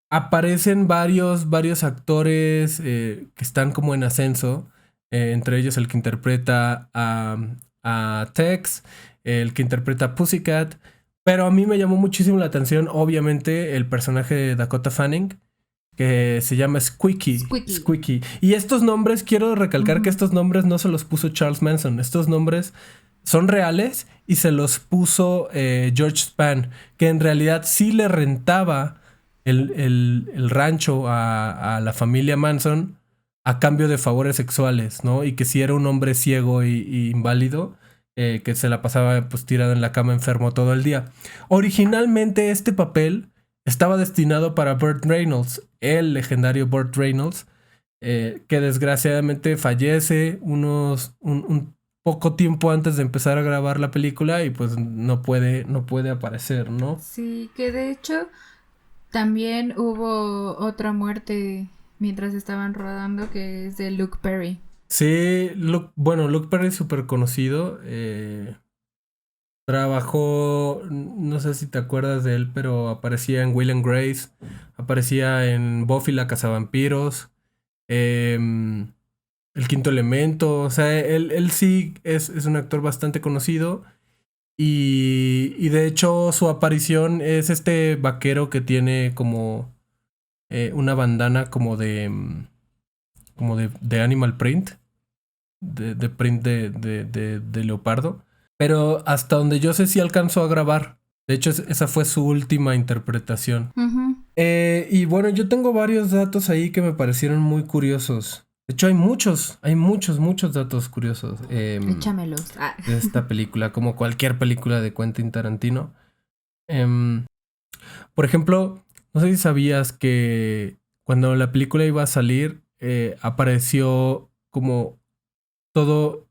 aparecen varios actores que están como en ascenso. Entre ellos el que interpreta a Tex, el que interpreta a Pussycat. Pero a mí me llamó muchísimo la atención, obviamente, el personaje de Dakota Fanning, que se llama Squeaky. Y estos nombres, quiero recalcar que estos nombres no se los puso Charles Manson. Estos nombres son reales y se los puso George Span, que en realidad sí le rentaba el rancho a la familia Manson a cambio de favores sexuales, ¿no? Y que si era un hombre ciego y inválido, que se la pasaba pues tirado en la cama enfermo todo el día. Originalmente este papel estaba destinado para Burt Reynolds, el legendario Burt Reynolds, que desgraciadamente fallece un poco tiempo antes de empezar a grabar la película y pues no puede aparecer, ¿no? Sí, que de hecho también hubo otra muerte mientras estaban rodando, que es de Luke Perry. Sí, Luke Perry es súper conocido. Trabajó, no sé si te acuerdas de él, pero aparecía en Will and Grace, aparecía en Buffy la Cazavampiros, El Quinto Elemento. O sea, él sí es un actor bastante conocido. Y de hecho su aparición es este vaquero que tiene como una bandana como de animal print, de print de leopardo. Pero hasta donde yo sé sí alcanzó a grabar. De hecho esa fue su última interpretación. Y bueno, yo tengo varios datos ahí que me parecieron muy curiosos. De hecho hay muchos datos curiosos. Échamelos. De esta película, como cualquier película de Quentin Tarantino. Por ejemplo, no sé si sabías que cuando la película iba a salir, apareció como todo...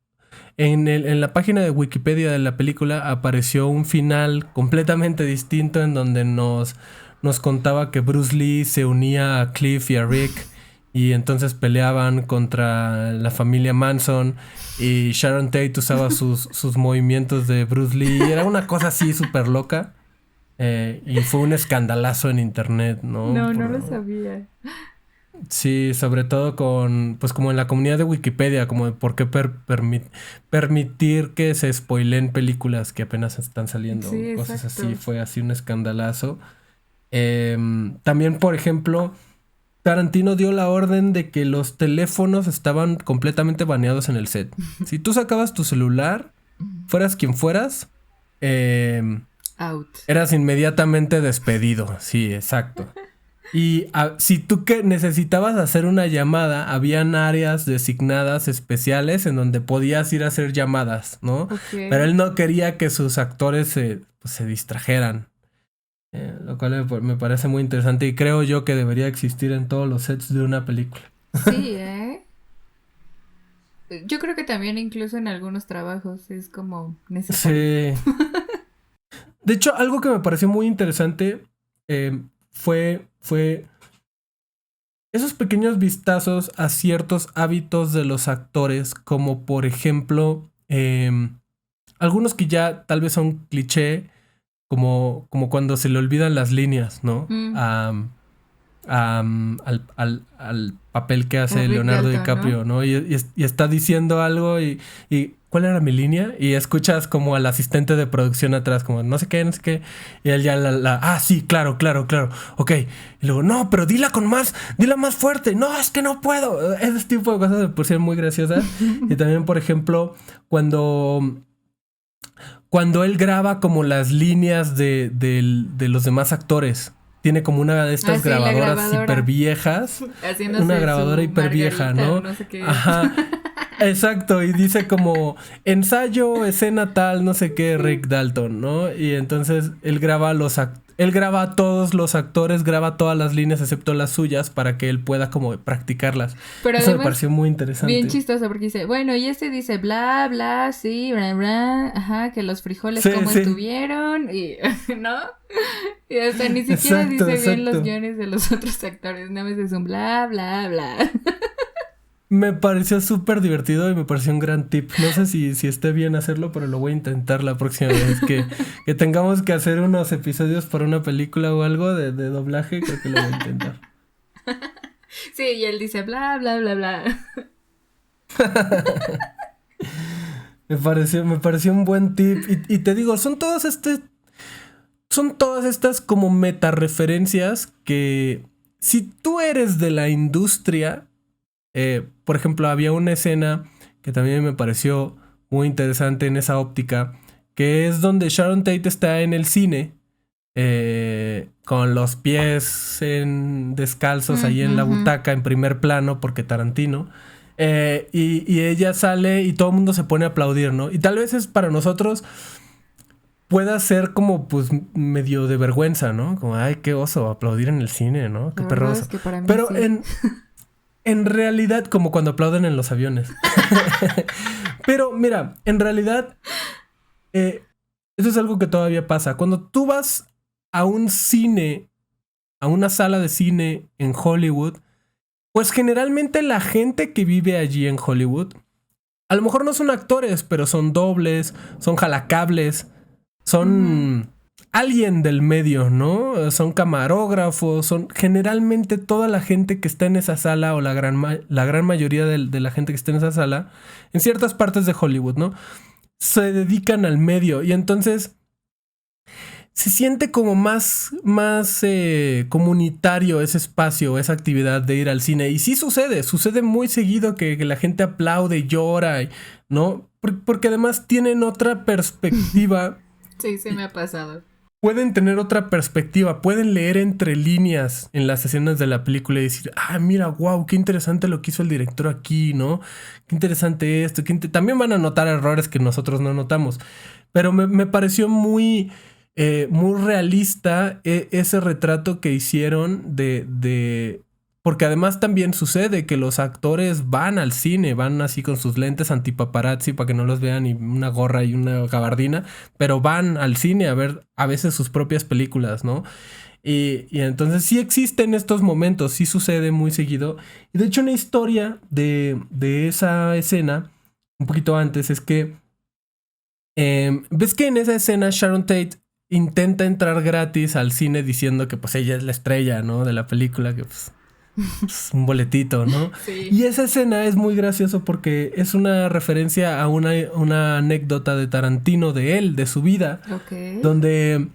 En la página de Wikipedia de la película apareció un final completamente distinto en donde nos contaba que Bruce Lee se unía a Cliff y a Rick y entonces peleaban contra la familia Manson y Sharon Tate usaba sus movimientos de Bruce Lee. Era una cosa así súper loca. Y fue un escandalazo en internet, ¿no? No lo sabía. Sí, sobre todo pues como en la comunidad de Wikipedia, como de por qué permitir que se spoilen películas que apenas están saliendo. Sí, cosas exacto. así, fue así un escandalazo. También, por ejemplo, Tarantino dio la orden de que los teléfonos estaban completamente baneados en el set. Si tú sacabas tu celular, fueras quien fueras, out. Eras inmediatamente despedido. Sí, exacto. Y si tú que necesitabas hacer una llamada, habían áreas designadas especiales en donde podías ir a hacer llamadas, ¿no? Okay. Pero él no quería que sus actores se distrajeran. Lo cual me parece muy interesante y creo yo que debería existir en todos los sets de una película. Sí, yo creo que también incluso en algunos trabajos es como necesario. Sí. De hecho, algo que me pareció muy interesante fue esos pequeños vistazos a ciertos hábitos de los actores, como por ejemplo, algunos que ya tal vez son cliché, como cuando se le olvidan las líneas, ¿no? Al papel que hace Leonardo DiCaprio, ¿no? Y está diciendo algo y ¿cuál era mi línea? Y escuchas como al asistente de producción atrás, como no sé qué, y él ya sí, claro, ok, y luego, no, pero dila más fuerte, no, es que no puedo, ese tipo de cosas me pusieron muy graciosas. Y también, por ejemplo, cuando él graba como las líneas de los demás actores. Tiene como una de estas grabadoras hiper viejas. Una grabadora hiper vieja, ¿no? No sé qué. Ajá. Exacto. Y dice como ensayo, escena tal, no sé qué, Rick Dalton, ¿no? Y entonces él graba a todos los actores, graba todas las líneas excepto las suyas para que él pueda como practicarlas. Pero eso me pareció muy interesante. Bien chistoso porque dice, bueno, y dice bla, bla, sí, bla, bla, ajá, que los frijoles como estuvieron, y, ¿no? Y hasta ni siquiera dice bien los guiones de los otros actores, nada más es un bla, bla, bla. Me pareció súper divertido y me pareció un gran tip. No sé si esté bien hacerlo, pero lo voy a intentar la próxima vez que tengamos que hacer unos episodios para una película o algo de doblaje. Creo que lo voy a intentar. Sí, y él dice bla, bla, bla, bla. Me pareció un buen tip. Y te digo, son todas estas como metareferencias que si tú eres de la industria... por ejemplo, había una escena que también me pareció muy interesante en esa óptica, que es donde Sharon Tate está en el cine con los pies descalzos ahí en la butaca en primer plano porque Tarantino, y ella sale y todo el mundo se pone a aplaudir, ¿no? Y tal vez es para nosotros pueda ser como pues medio de vergüenza, ¿no? Como, ay, qué oso aplaudir en el cine, ¿no? Qué perroso. Es que para mí pero sí. En realidad, como cuando aplauden en los aviones. Pero mira, en realidad, eso es algo que todavía pasa. Cuando tú vas a un cine, a una sala de cine en Hollywood, pues generalmente la gente que vive allí en Hollywood, a lo mejor no son actores, pero son dobles, son jalacables, son... alguien del medio, ¿no? Son camarógrafos, son generalmente toda la gente que está en esa sala o la gran mayoría de la gente que está en esa sala, en ciertas partes de Hollywood, ¿no? Se dedican al medio y entonces se siente como más comunitario ese espacio, esa actividad de ir al cine. Y sí sucede muy seguido que la gente aplaude, llora, ¿no? Porque además tienen otra perspectiva. Sí, me ha pasado. Pueden tener otra perspectiva, pueden leer entre líneas en las escenas de la película y decir, mira, wow, qué interesante lo que hizo el director aquí, ¿no? Qué interesante esto. También van a notar errores que nosotros no notamos. Pero me pareció muy realista ese retrato que hicieron de Porque además también sucede que los actores van al cine, van así con sus lentes antipaparazzi para que no los vean y una gorra y una gabardina, pero van al cine a ver a veces sus propias películas, ¿no? Y entonces sí existen estos momentos, sí sucede muy seguido. Y de hecho una historia de esa escena, un poquito antes, es que ves que en esa escena Sharon Tate intenta entrar gratis al cine diciendo que pues ella es la estrella, ¿no? De la película, que pues un boletito, ¿no? Sí. Y esa escena es muy gracioso porque es una referencia a una anécdota de Tarantino de él, de su vida, donde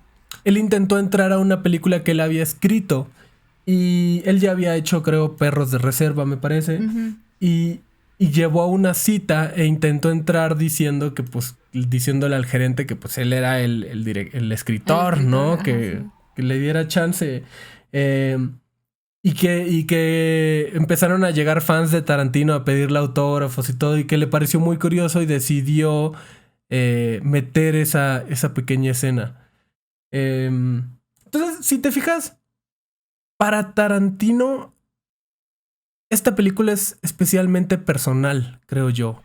él intentó entrar a una película que él había escrito y él ya había hecho, creo, Perros de Reserva, me parece, y llevó a una cita e intentó entrar diciendo que, pues, diciéndole al gerente que, pues, él era el escritor, ¿no? Ajá, que le diera chance. Y que empezaron a llegar fans de Tarantino a pedirle autógrafos y todo, y que le pareció muy curioso y decidió meter esa pequeña escena. Entonces, si te fijas, para Tarantino, esta película es especialmente personal, creo yo.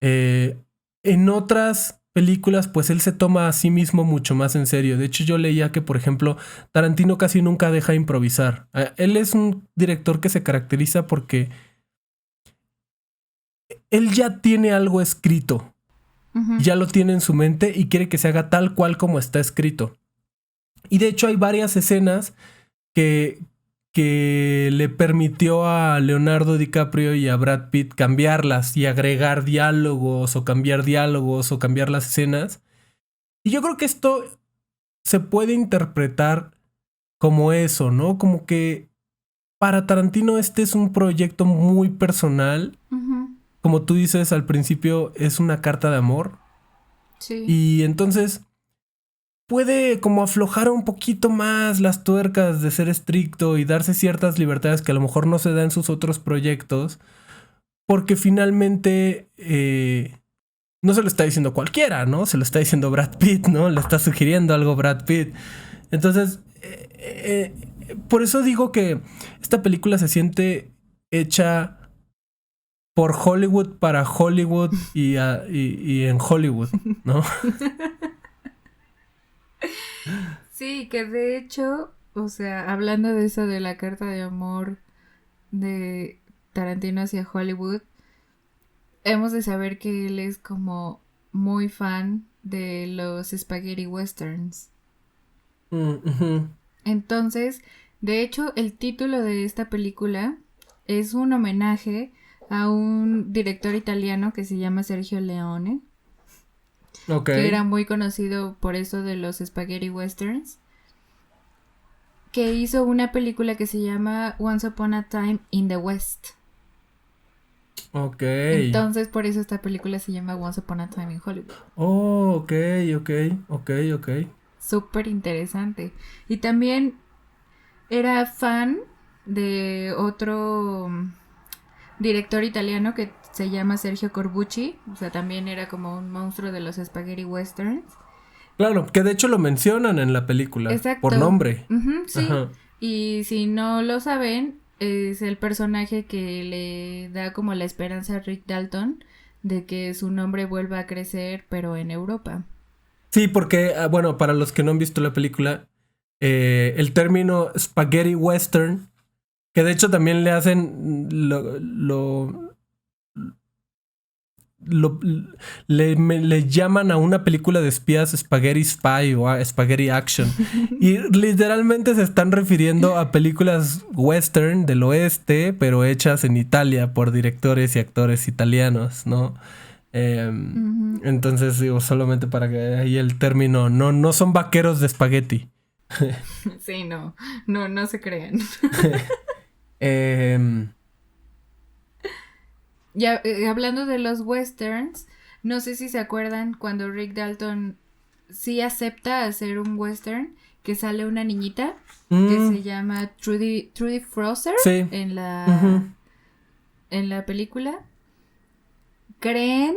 En otras películas, pues él se toma a sí mismo mucho más en serio. De hecho, yo leía que, por ejemplo, Tarantino casi nunca deja improvisar. Él es un director que se caracteriza porque él ya tiene algo escrito. Ya lo tiene en su mente y quiere que se haga tal cual como está escrito. Y de hecho hay varias escenas que le permitió a Leonardo DiCaprio y a Brad Pitt cambiarlas y agregar diálogos o cambiar las escenas. Y yo creo que esto se puede interpretar como eso, ¿no? Como que para Tarantino este es un proyecto muy personal. Como tú dices al principio, es una carta de amor. Sí. Y entonces puede como aflojar un poquito más las tuercas de ser estricto y darse ciertas libertades que a lo mejor no se da en sus otros proyectos, porque finalmente no se lo está diciendo cualquiera, ¿no? Se lo está diciendo Brad Pitt, ¿no? Le está sugiriendo algo Brad Pitt. Entonces, por eso digo que esta película se siente hecha por Hollywood para Hollywood y en Hollywood, ¿no? Sí, que de hecho, o sea, hablando de eso de la carta de amor de Tarantino hacia Hollywood, hemos de saber que él es como muy fan de los spaghetti westerns. Entonces, de hecho, el título de esta película es un homenaje a un director italiano que se llama Sergio Leone. Que era muy conocido por eso de los spaghetti westerns, que hizo una película que se llama Once Upon a Time in the West. Entonces por eso esta película se llama Once Upon a Time in Hollywood. Ok. Súper interesante. Y también era fan de otro director italiano que se llama Sergio Corbucci. O sea, también era como un monstruo de los spaghetti westerns. Claro, que de hecho lo mencionan en la película. Exacto. Por nombre. Sí. Ajá. Y si no lo saben, es el personaje que le da como la esperanza a Rick Dalton de que su nombre vuelva a crecer, pero en Europa. Sí, porque, bueno, para los que no han visto la película, el término spaghetti western, que de hecho también le hacen le llaman a una película de espías Spaghetti Spy o Spaghetti Action. Y literalmente se están refiriendo a películas western del oeste, pero hechas en Italia por directores y actores italianos, ¿no? Entonces digo, solamente para que ahí el término, no son vaqueros de espagueti. Sí, no se crean. Ya hablando de los westerns, no sé si se acuerdan cuando Rick Dalton sí acepta hacer un western, que sale una niñita que se llama Trudy Foster, sí, en la película. ¿Creen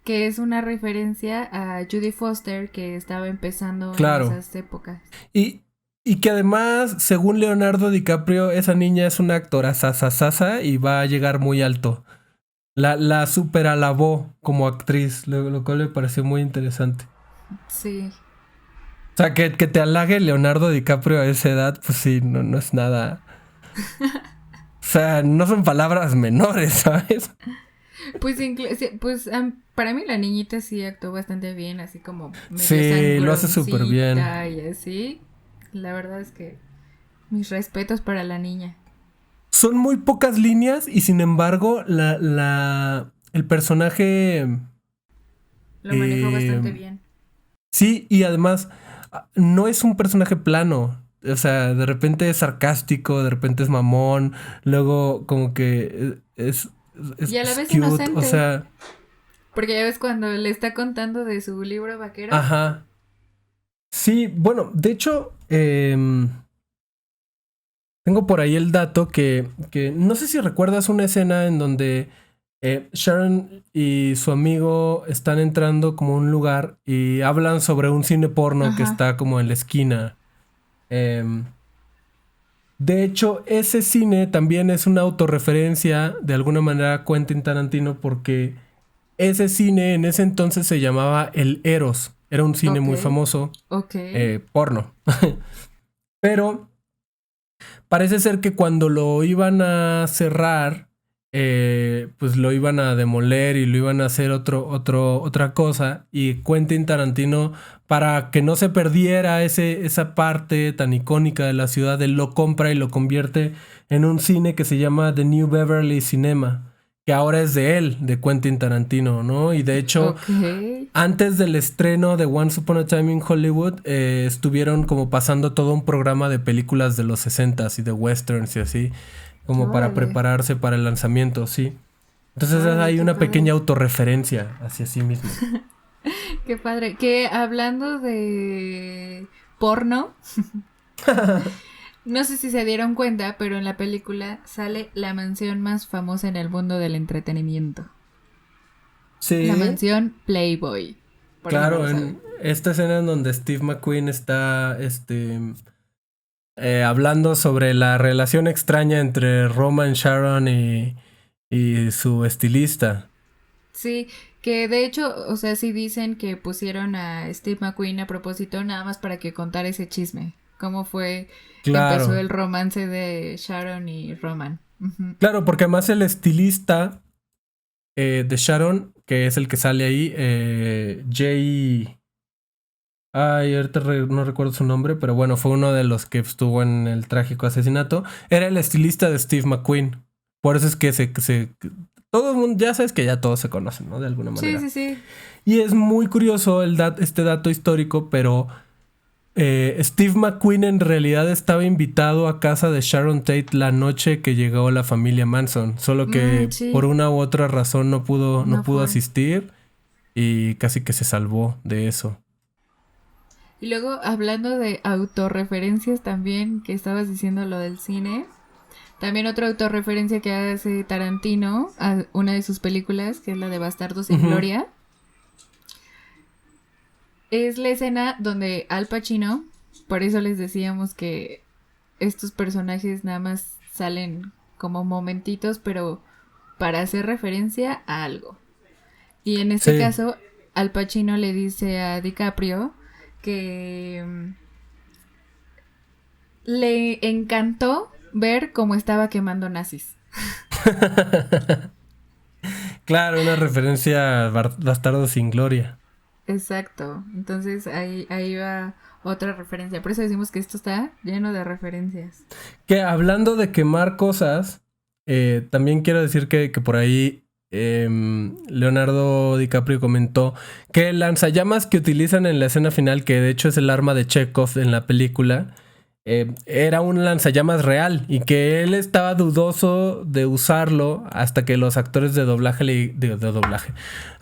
que es una referencia a Judy Foster que estaba empezando en esas épocas? Y Y que además, según Leonardo DiCaprio, esa niña es una actora sasasasa y va a llegar muy alto. La super alabó como actriz, lo cual me pareció muy interesante. Sí. O sea, que te halague Leonardo DiCaprio a esa edad, pues sí, no es nada. O sea, no son palabras menores, ¿sabes? Pues, para mí la niñita sí actuó bastante bien, así como medio Sí, lo hace súper bien. y así. La verdad es que mis respetos para la niña. Son muy pocas líneas y sin embargo el personaje... Lo manejó bastante bien. Sí, y además no es un personaje plano. O sea, de repente es sarcástico, de repente es mamón, luego como que es y a la vez cute, inocente. o sea... Porque ya ves cuando le está contando de su libro vaquero. Ajá. Sí, bueno, de hecho, tengo por ahí el dato que no sé si recuerdas una escena en donde Sharon y su amigo están entrando como a un lugar y hablan sobre un cine porno que está como en la esquina. De hecho, ese cine también es una autorreferencia de alguna manera a Quentin Tarantino porque ese cine en ese entonces se llamaba El Eros. Era un cine muy famoso. Porno. Pero parece ser que cuando lo iban a cerrar, pues lo iban a demoler y lo iban a hacer otra cosa. Y Quentin Tarantino, para que no se perdiera esa parte tan icónica de la ciudad, él lo compra y lo convierte en un cine que se llama The New Beverly Cinema, que ahora es de él, de Quentin Tarantino, ¿no? Y de hecho, antes del estreno de Once Upon a Time in Hollywood, estuvieron como pasando todo un programa de películas de los 60s y de westerns y así, como para prepararse para el lanzamiento, sí. Entonces hay una pequeña autorreferencia hacia sí mismo. Qué padre. Que hablando de porno... No sé si se dieron cuenta, pero en la película sale la mansión más famosa en el mundo del entretenimiento. Sí. La mansión Playboy. Claro, en esta escena en donde Steve McQueen está hablando sobre la relación extraña entre Roman Sharon y su estilista. Sí, que de hecho, o sea, sí dicen que pusieron a Steve McQueen a propósito nada más para que contara ese chisme. Cómo fue que empezó el romance de Sharon y Roman. Claro, porque además el estilista de Sharon, que es el que sale ahí, Jay... Ay, ahorita no recuerdo su nombre, pero bueno, fue uno de los que estuvo en el trágico asesinato. Era el estilista de Steve McQueen. Por eso es que todo el mundo, ya sabes que ya todos se conocen, ¿no? De alguna manera. Sí. Y es muy curioso este dato histórico, pero Steve McQueen en realidad estaba invitado a casa de Sharon Tate la noche que llegó la familia Manson. Solo que por una u otra razón no pudo asistir y casi que se salvó de eso. Y luego, hablando de autorreferencias también, que estabas diciendo lo del cine, también otra autorreferencia que hace Tarantino a una de sus películas, que es la de Bastardos sin Gloria, es la escena donde Al Pacino, por eso les decíamos que estos personajes nada más salen como momentitos, pero para hacer referencia a algo. Y en este caso, Al Pacino le dice a DiCaprio que le encantó ver cómo estaba quemando nazis. Claro, una referencia a Bastardos sin Gloria. Exacto. Entonces ahí va otra referencia. Por eso decimos que esto está lleno de referencias. Que hablando de quemar cosas, también quiero decir que por ahí Leonardo DiCaprio comentó que el lanzallamas que utilizan en la escena final, que de hecho es el arma de Chekhov en la película, era un lanzallamas real y que él estaba dudoso de usarlo hasta que los actores de doblaje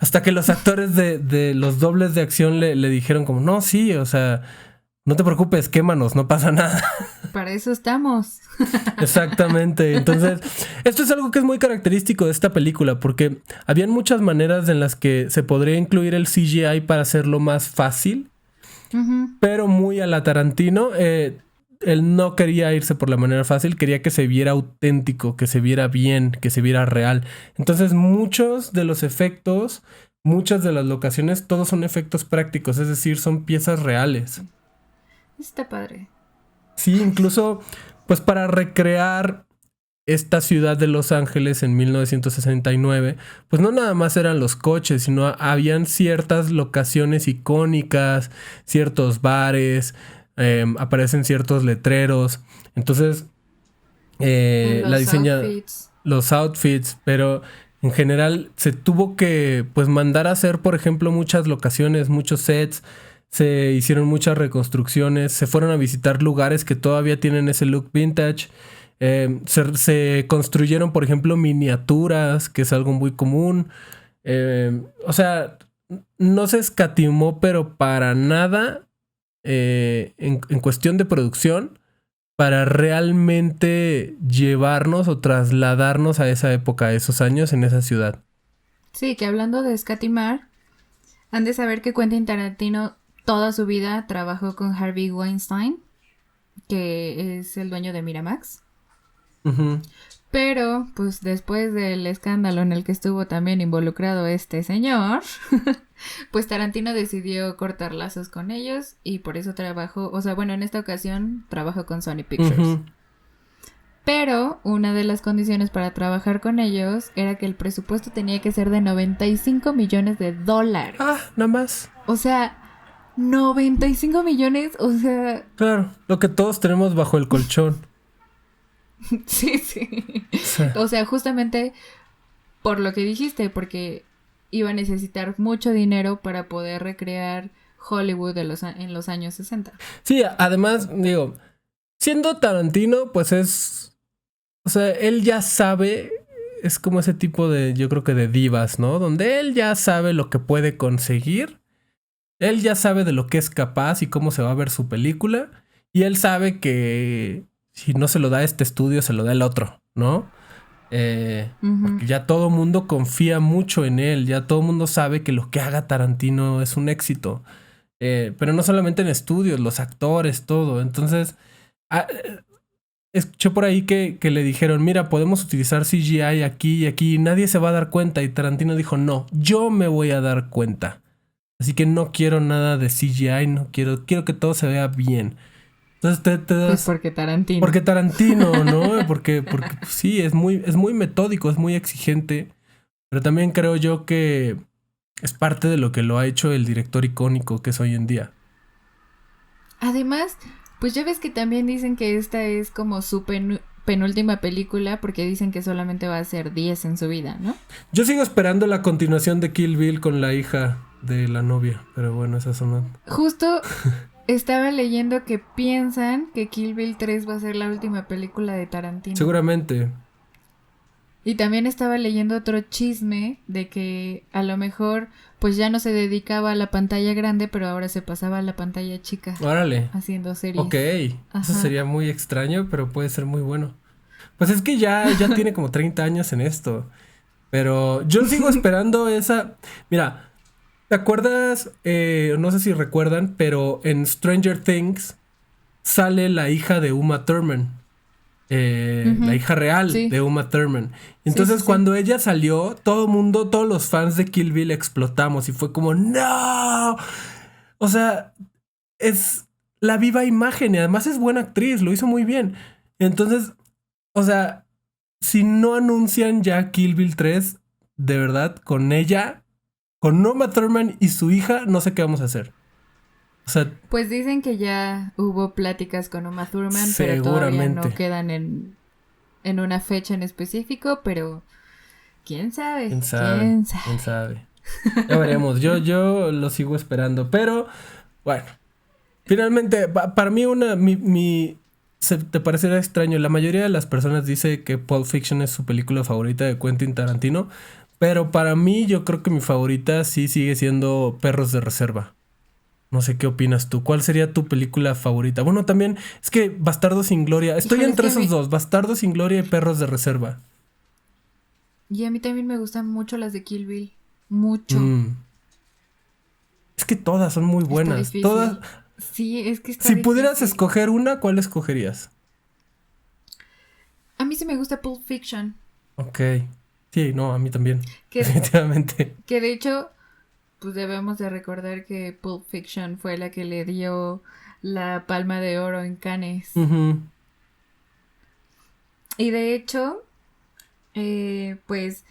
hasta que los actores de los dobles de acción le dijeron como, no, sí, o sea, no te preocupes, quémanos, no pasa nada. Para eso estamos. Exactamente. Entonces, esto es algo que es muy característico de esta película, porque habían muchas maneras en las que se podría incluir el CGI para hacerlo más fácil, pero muy a la Tarantino. él no quería irse por la manera fácil, quería que se viera auténtico, que se viera bien, que se viera real. Entonces muchos de los efectos, muchas de las locaciones, todos son efectos prácticos, es decir, son piezas reales. Está padre. Sí, incluso pues para recrear esta ciudad de Los Ángeles en 1969, pues no nada más eran los coches, sino habían ciertas locaciones icónicas, ciertos bares, aparecen ciertos letreros. Entonces, la diseña los outfits, pero en general se tuvo que pues mandar a hacer, por ejemplo, muchas locaciones, muchos sets. Se hicieron muchas reconstrucciones, se fueron a visitar lugares que todavía tienen ese look vintage. Se construyeron, por ejemplo, miniaturas, que es algo muy común. O sea, no se escatimó, pero para nada en cuestión de producción, para realmente llevarnos o trasladarnos a esa época, a esos años en esa ciudad. Sí, que hablando de escatimar, han de saber que Quentin Tarantino toda su vida trabajó con Harvey Weinstein, que es el dueño de Miramax. Uh-huh. Pero, pues después del escándalo en el que estuvo también involucrado este señor, pues Tarantino decidió cortar lazos con ellos y por eso trabajó, o sea, bueno, en esta ocasión trabajó con Sony Pictures. Uh-huh. Pero una de las condiciones para trabajar con ellos era que el presupuesto tenía que ser de $95 millones. Ah, nada más. O sea, 95 millones, o sea... Claro, lo que todos tenemos bajo el colchón. Sí. O sea, justamente por lo que dijiste, porque iba a necesitar mucho dinero para poder recrear Hollywood en los años 60. Sí, además, digo, siendo Tarantino, pues es... O sea, él ya sabe, es como ese tipo de, yo creo que de divas, ¿no? Donde él ya sabe lo que puede conseguir, él ya sabe de lo que es capaz y cómo se va a ver su película, y él sabe que si no se lo da a este estudio, se lo da el otro, ¿no? Porque ya todo mundo confía mucho en él, ya todo mundo sabe que lo que haga Tarantino es un éxito. Pero no solamente en estudios, los actores, todo. Entonces... escuché por ahí que le dijeron, mira, podemos utilizar CGI aquí y aquí, nadie se va a dar cuenta. Y Tarantino dijo, no, yo me voy a dar cuenta. Así que no quiero nada de CGI, no quiero que todo se vea bien. Entonces pues porque Tarantino. Porque Tarantino, ¿no? Porque pues, sí, es muy metódico, es muy exigente. Pero también creo yo que es parte de lo que lo ha hecho el director icónico que es hoy en día. Además... Pues ya ves que también dicen que esta es como su penúltima película porque dicen que solamente va a ser 10 en su vida, ¿no? Yo sigo esperando la continuación de Kill Bill con la hija de la novia, pero bueno, esas son... Justo estaba leyendo que piensan que Kill Bill 3 va a ser la última película de Tarantino. Seguramente. Y también estaba leyendo otro chisme de que a lo mejor pues ya no se dedicaba a la pantalla grande, pero ahora se pasaba a la pantalla chica. Órale. Haciendo series. Ok, eso sería muy extraño, pero puede ser muy bueno. Pues es que ya tiene como 30 años en esto. Pero yo sigo esperando esa... Mira, ¿te acuerdas? No sé si recuerdan, pero en Stranger Things sale la hija de Uma Thurman. La hija real de Uma Thurman. Entonces cuando ella salió, todos los fans de Kill Bill explotamos y fue como ¡no! O sea, es la viva imagen y además es buena actriz, lo hizo muy bien. Entonces, o sea, si no anuncian ya Kill Bill 3, de verdad, con ella, con Uma Thurman y su hija, no sé qué vamos a hacer. O sea, pues dicen que ya hubo pláticas con Uma Thurman, pero todavía no quedan en una fecha en específico, pero ¿quién sabe? ¿Quién sabe? Ya veremos, yo lo sigo esperando, pero bueno, finalmente, para mí te parecerá extraño, la mayoría de las personas dice que Pulp Fiction es su película favorita de Quentin Tarantino, pero para mí yo creo que mi favorita sí sigue siendo Perros de Reserva. No sé qué opinas tú. ¿Cuál sería tu película favorita? Bueno, también es que Bastardos sin Gloria. Estoy entre esos dos. Bastardos sin Gloria y Perros de Reserva. Y a mí también me gustan mucho las de Kill Bill. Mucho. Es que todas son muy buenas. Todas. Sí, es que está Si difícil. pudieras escoger una, ¿cuál escogerías? A mí sí me gusta Pulp Fiction. Ok. Sí, no, a mí también. Que, Definitivamente. que de hecho, pues debemos de recordar que Pulp Fiction fue la que le dio la Palma de Oro en Cannes. Ujú. Y de hecho, pues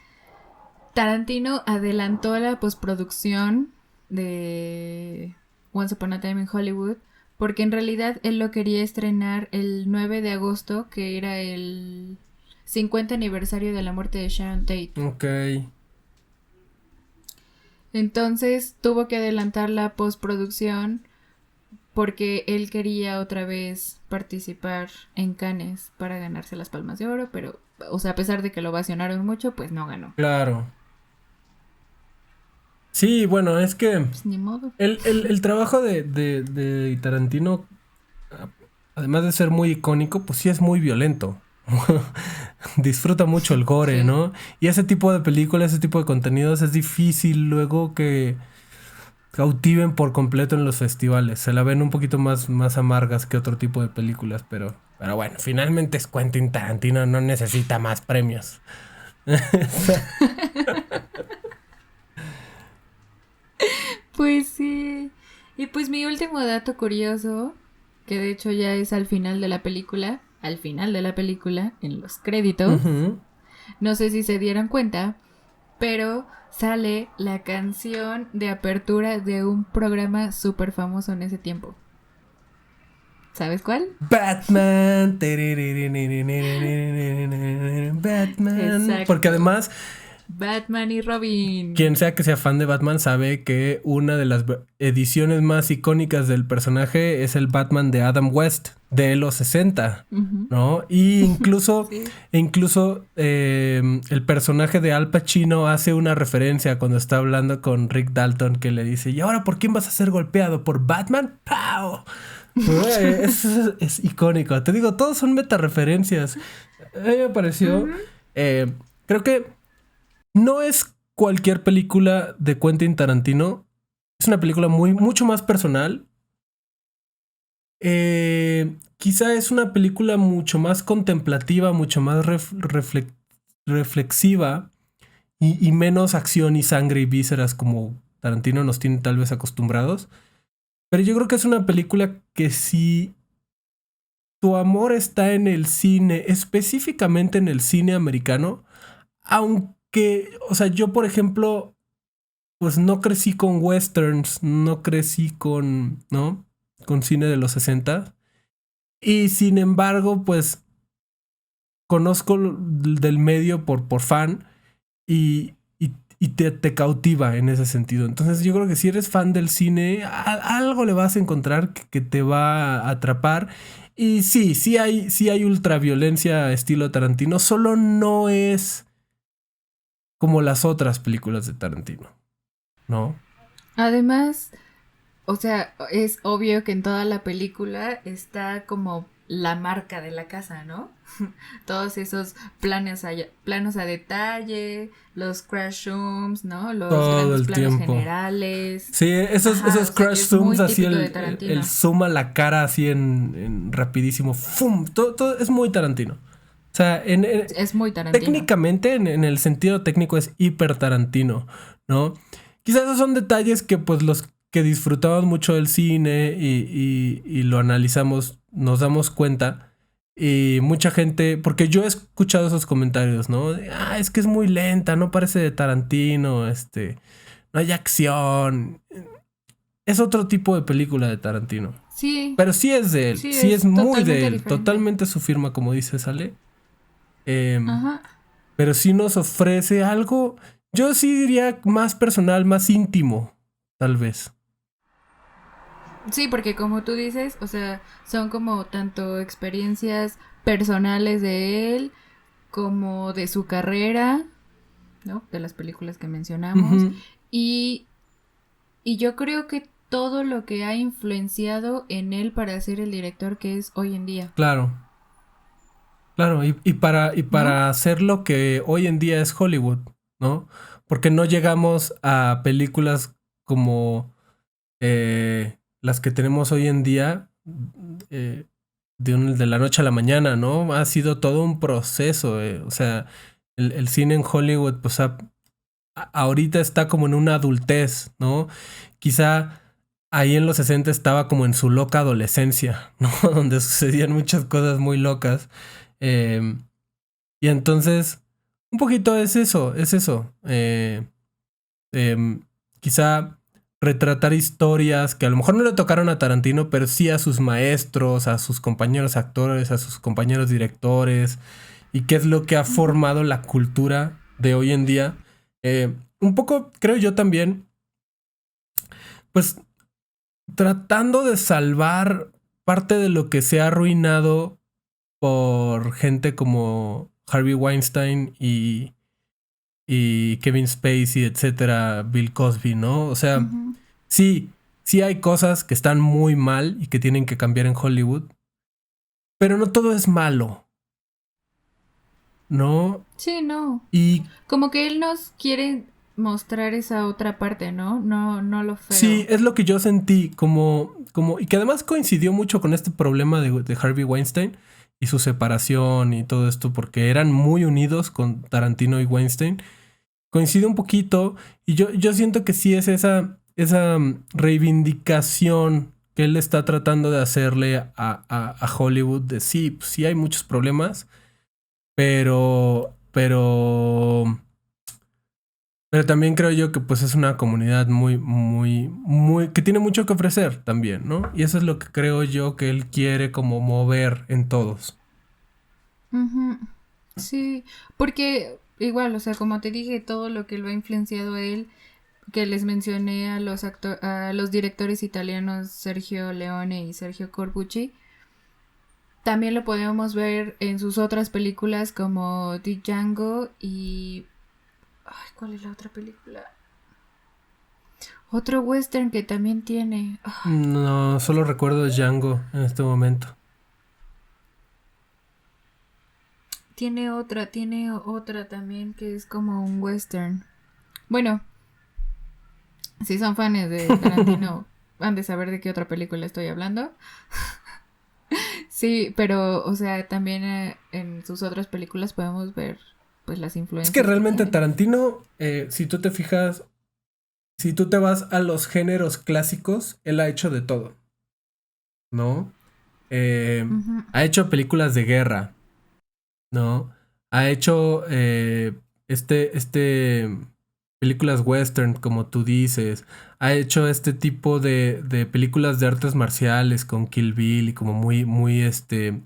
Tarantino adelantó la postproducción de Once Upon a Time in Hollywood porque en realidad él lo quería estrenar el 9 de agosto, que era el 50 aniversario de la muerte de Sharon Tate. Ok. Entonces tuvo que adelantar la postproducción porque él quería otra vez participar en Cannes para ganarse las Palmas de Oro, pero, o sea, a pesar de que lo ovacionaron mucho, pues no ganó. Claro. Sí, bueno, es que Pues ni modo. el trabajo de Tarantino, además de ser muy icónico, pues sí es muy violento. Disfruta mucho el gore, Sí. ¿no? Y ese tipo de películas, ese tipo de contenidos es difícil luego que cautiven por completo en los festivales. Se la ven un poquito más amargas que otro tipo de películas, pero bueno, finalmente es Quentin Tarantino, no necesita más premios. Pues sí. Y pues mi último dato curioso, que de hecho ya es al final de la película, en los créditos, Ujú. no sé si se dieron cuenta, pero sale la canción de apertura de un programa súper famoso en ese tiempo. ¿Sabes cuál? Batman. Batman. Porque Exacto. además, Batman y Robin. quien sea que sea fan de Batman sabe que una de las ediciones más icónicas del personaje es el Batman de Adam West de los 60, Ujú. ¿no? Y incluso, Sí. el personaje de Al Pacino hace una referencia cuando está hablando con Rick Dalton que le dice, ¿y ahora por quién vas a ser golpeado? ¿Por Batman? ¡Pow! Es icónico. Te digo, todos son metareferencias. A mí me pareció. Ujú. Creo que no es cualquier película de Quentin Tarantino. Es una película mucho más personal. Quizá es una película mucho más contemplativa, mucho más reflexiva y menos acción y sangre y vísceras como Tarantino nos tiene tal vez acostumbrados. Pero yo creo que es una película que si tu amor está en el cine, específicamente en el cine americano, aunque, o sea, yo por ejemplo, pues no crecí con westerns, no crecí con, ¿no? Con cine de los 60. Y sin embargo, pues conozco del medio por fan y te cautiva en ese sentido. Entonces yo creo que si eres fan del cine, algo le vas a encontrar que te va a atrapar. Y sí hay ultraviolencia estilo Tarantino, solo no es como las otras películas de Tarantino, ¿no? Además, o sea, es obvio que en toda la película está como la marca de la casa, ¿no? Todos esos planos a detalle, los crash zooms, ¿no? Los Todo grandes el planos tiempo. generales. Sí, Ajá, esos o sea crash que es zooms, muy así típico de el Tarantino. zoom a la cara, así en rapidísimo. ¡Fum! Todo es muy Tarantino. O sea, Es muy Tarantino. técnicamente, en el sentido técnico, es hiper Tarantino, ¿no? Quizás esos son detalles que, pues, los que disfrutamos mucho del cine y lo analizamos, nos damos cuenta. Y mucha gente, porque yo he escuchado esos comentarios, ¿no? Es que es muy lenta, no parece de Tarantino, no hay acción. Es otro tipo de película de Tarantino. Sí, Pero sí es de él, sí, sí es es muy de totalmente él, diferente. totalmente su firma, como dice Sale. Ajá. Pero sí nos ofrece algo, yo sí diría más personal, más íntimo, tal vez. Sí, porque como tú dices, o sea, son como tanto experiencias personales de él como de su carrera, ¿no? De las películas que mencionamos. Ujú, Y, y yo creo que todo lo que ha influenciado en él para ser el director que es hoy en día, claro, claro, ¿no? para hacer lo que hoy en día es Hollywood, ¿no? Porque no llegamos a películas como las que tenemos hoy en día de la noche a la mañana, ¿no? Ha sido todo un proceso. O sea, el cine en Hollywood, pues ahorita está como en una adultez, ¿no? Quizá ahí en los 60 estaba como en su loca adolescencia, ¿no? Donde sucedían muchas cosas muy locas. Y entonces, un poquito es eso, es eso. Quizá retratar historias que a lo mejor no le tocaron a Tarantino, pero sí a sus maestros, a sus compañeros actores, a sus compañeros directores, y qué es lo que ha formado la cultura de hoy en día. Un poco, creo yo también, pues tratando de salvar parte de lo que se ha arruinado por gente como Harvey Weinstein y Kevin Spacey, etcétera, Bill Cosby, ¿no? O sea, sí hay cosas que están muy mal y que tienen que cambiar en Hollywood, pero no todo es malo, ¿no? Sí, no. Y como que él nos quiere mostrar esa otra parte, ¿no? No lo feo. Sí, es lo que yo sentí, y que además coincidió mucho con este problema de Harvey Weinstein y su separación y todo esto, porque eran muy unidos con Tarantino y Weinstein. Coincide un poquito, y yo siento que sí es esa reivindicación que él está tratando de hacerle a Hollywood, de sí, pues sí hay muchos problemas, pero también creo yo que pues es una comunidad muy, que tiene mucho que ofrecer también, ¿no? Y eso es lo que creo yo que él quiere como mover en todos. Sí, porque igual, o sea, como te dije, todo lo que lo ha influenciado a él, que les mencioné a los directores italianos Sergio Leone y Sergio Corbucci, también lo podemos ver en sus otras películas como Django y... Ay, ¿cuál es la otra película? Otro western que también tiene... No, solo recuerdo Django en este momento. Tiene otra también que es como un western. Bueno, si son fans de Tarantino, han de saber de qué otra película estoy hablando. Sí, pero, o sea, también en sus otras películas podemos ver, pues, las influencias. Es que realmente tiene. Tarantino, si tú te fijas, si tú te vas a los géneros clásicos, él ha hecho de todo, ¿no? Ha hecho películas de guerra, ¿no? Ha hecho películas western, como tú dices. Ha hecho este tipo de películas de artes marciales con Kill Bill y como muy,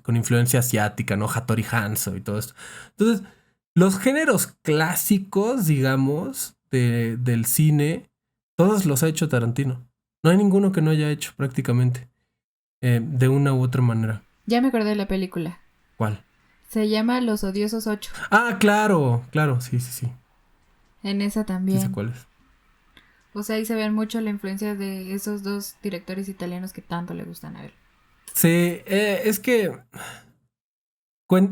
con influencia asiática, ¿no? Hattori Hanzo y todo esto. Entonces, los géneros clásicos, digamos, del cine, todos los ha hecho Tarantino. No hay ninguno que no haya hecho prácticamente, de una u otra manera. Ya me acordé de la película. ¿Cuál? Se llama Los Odiosos 8. Ah, claro, sí. En esa también. Sí sé cuál es. O sea, ahí se ve mucho la influencia de esos dos directores italianos que tanto le gustan a él. Sí, es que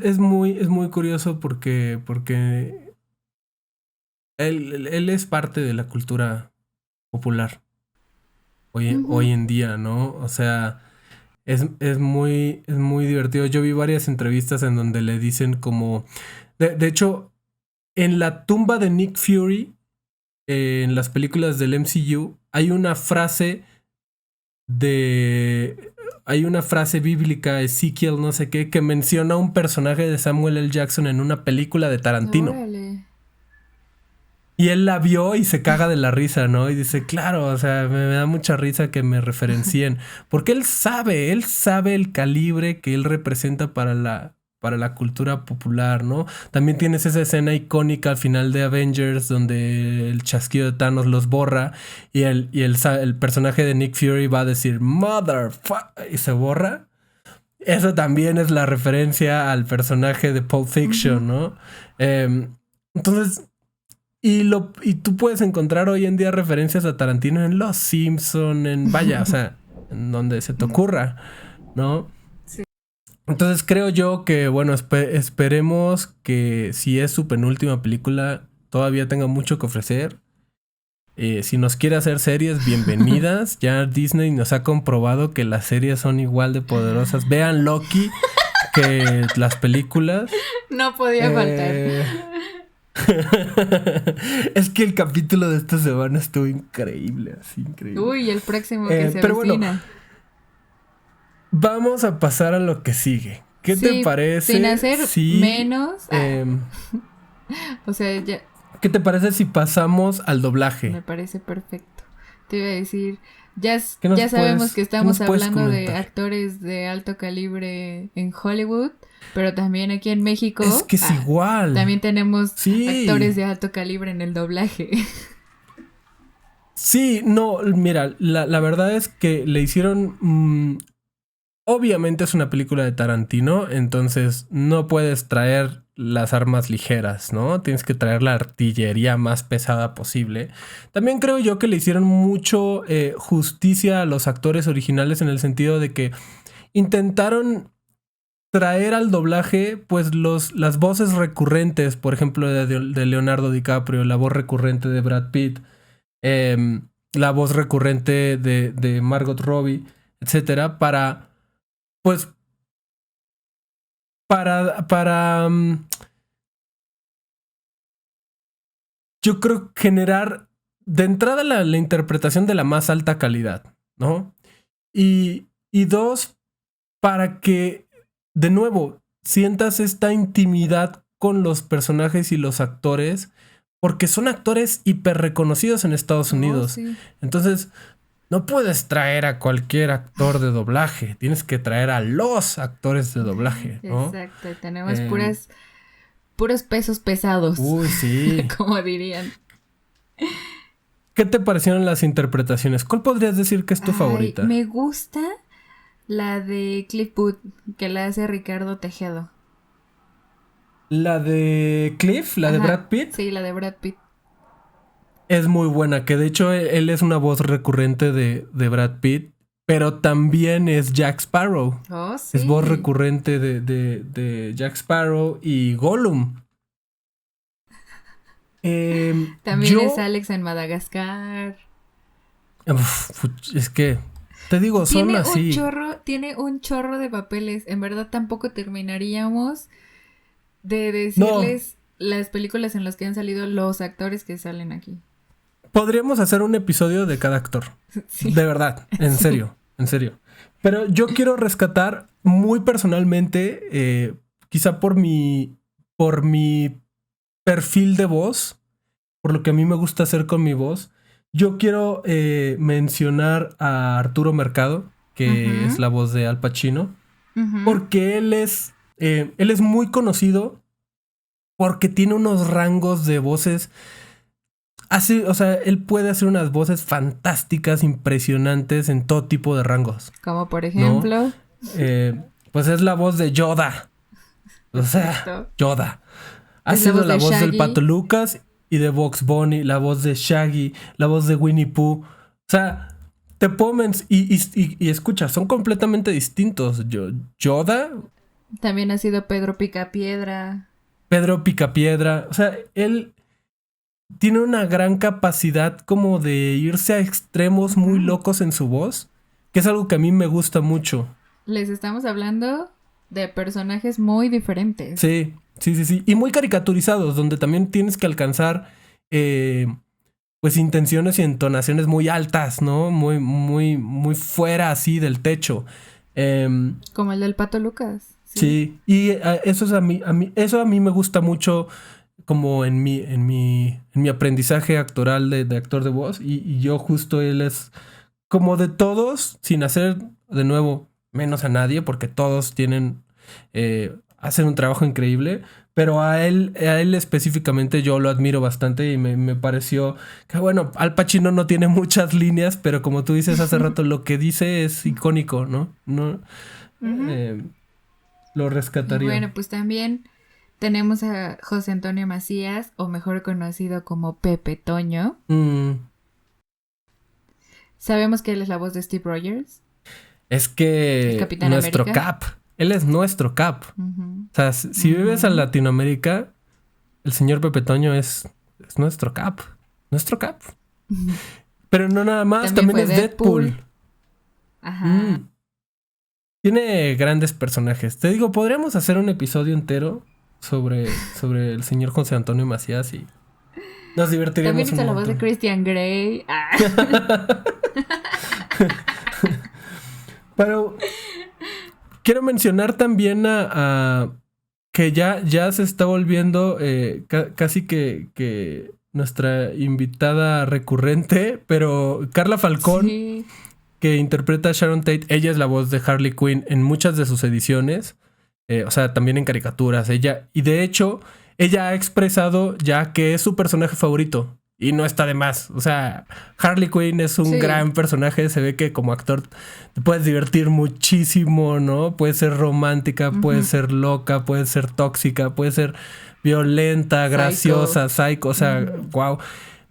es muy curioso porque él es parte de la cultura popular hoy en día, ¿no? O sea, es muy divertido. Yo vi varias entrevistas en donde le dicen como... De hecho, en la tumba de Nick Fury, en las películas del MCU, hay una frase bíblica, Ezequiel no sé qué, que menciona un personaje de Samuel L. Jackson en una película de Tarantino. Órale. Y él la vio y se caga de la risa, ¿no? Y dice, claro, o sea, me da mucha risa que me referencien. Porque él sabe el calibre que él representa para la cultura popular, ¿no? También tienes esa escena icónica al final de Avengers donde el chasquido de Thanos los borra y el personaje de Nick Fury va a decir motherfucker y se borra. Eso también es la referencia al personaje de Pulp Fiction, ¿no? Entonces, y tú puedes encontrar hoy en día referencias a Tarantino en Los Simpson, en en donde se te ocurra, ¿no? Sí. Entonces creo yo que, bueno, esperemos que si es su penúltima película, todavía tenga mucho que ofrecer. Si nos quiere hacer series, bienvenidas. Ya Disney nos ha comprobado que las series son igual de poderosas. Vean Loki que las películas. No podía faltar. Es que el capítulo de esta semana estuvo increíble, así increíble. Uy, el próximo que se pero avecina. Bueno, vamos a pasar a lo que sigue. ¿Qué te parece? Sin hacer menos. O sea, ya. ¿Qué te parece si pasamos al doblaje? Me parece perfecto. Te iba a decir, ya sabemos que estamos hablando de actores de alto calibre en Hollywood, pero también aquí en México. Es que es igual. También tenemos actores de alto calibre en el doblaje. Sí, no, mira, la verdad es que le hicieron... obviamente es una película de Tarantino, entonces no puedes traer las armas ligeras, ¿no? Tienes que traer la artillería más pesada posible. También creo yo que le hicieron mucho justicia a los actores originales en el sentido de que intentaron traer al doblaje pues las voces recurrentes, por ejemplo de Leonardo DiCaprio, la voz recurrente de Brad Pitt, la voz recurrente de Margot Robbie, etcétera, para yo creo generar de entrada la interpretación de la más alta calidad, ¿no? Y dos, para que de nuevo sientas esta intimidad con los personajes y los actores, porque son actores hiper reconocidos en Estados Unidos. Sí. Entonces, no puedes traer a cualquier actor de doblaje. Tienes que traer a los actores de doblaje, ¿no? Exacto. Tenemos puros pesos pesados. Uy, sí. Como dirían. ¿Qué te parecieron las interpretaciones? ¿Cuál podrías decir que es tu favorita? Me gusta la de Cliff Booth, que la hace Ricardo Tejedo. ¿La de Cliff? ¿La de Brad Pitt? Sí, la de Brad Pitt. Es muy buena, que de hecho él es una voz recurrente de Brad Pitt, pero también es Jack Sparrow. Oh, sí. Es voz recurrente de Jack Sparrow y Gollum. También es Alex en Madagascar. Es que, te digo, son así. Tiene un chorro de papeles. En verdad tampoco terminaríamos de decirles las películas en las que han salido los actores que salen aquí. Podríamos hacer un episodio de cada actor. Sí. De verdad, en serio, en serio. Pero yo quiero rescatar muy personalmente, quizá por mi perfil de voz, por lo que a mí me gusta hacer con mi voz. Yo quiero mencionar a Arturo Mercado, que es la voz de Al Pacino, porque él es muy conocido porque tiene unos rangos de voces. Él puede hacer unas voces fantásticas, impresionantes en todo tipo de rangos. Como por ejemplo. ¿No? Pues es la voz de Yoda. O sea, Yoda. Ha sido la voz del Pato Lucas y de Bugs Bunny, la voz de Shaggy, la voz de Winnie Pooh. O sea, te puedo y escucha, son completamente distintos. Yoda. También ha sido Pedro Picapiedra. O sea, él tiene una gran capacidad como de irse a extremos muy locos en su voz, que es algo que a mí me gusta mucho. Les estamos hablando de personajes muy diferentes. Sí. Y muy caricaturizados, donde también tienes que alcanzar pues intenciones y entonaciones muy altas, ¿no? Muy fuera así del techo. Como el del Pato Lucas. Sí. Y eso a mí me gusta mucho como en mi aprendizaje actoral de actor de voz. Y yo justo él es como de todos, sin hacer de nuevo menos a nadie, porque todos hacen un trabajo increíble, pero a él específicamente yo lo admiro bastante y me pareció que bueno, Al Pacino no tiene muchas líneas, pero como tú dices hace rato, lo que dice es icónico, ¿no? Lo rescataría. Y bueno, pues también tenemos a José Antonio Macías, o mejor conocido como Pepe Toño. Sabemos que él es la voz de Steve Rogers. Es que nuestro América. Cap. Él es nuestro Cap. O sea, si vives en Latinoamérica, el señor Pepe Toño es nuestro Cap. Nuestro Cap. Pero no nada más, también es Deadpool. Ajá. Tiene grandes personajes. Te digo, podríamos hacer un episodio entero sobre el señor José Antonio Macías y nos divertiríamos también hizo la voz de Christian Grey. Pero quiero mencionar también a que ya se está volviendo casi que nuestra invitada recurrente, pero Carla Falcón, sí, que interpreta a Sharon Tate, ella es la voz de Harley Quinn en muchas de sus ediciones, o sea, también en caricaturas, y de hecho, ella ha expresado ya que es su personaje favorito. Y no está de más. O sea, Harley Quinn es un gran personaje. Se ve que como actor te puedes divertir muchísimo, ¿no? Puede ser romántica, puede ser loca, puede ser tóxica, puede ser violenta, graciosa, psycho. O sea, wow.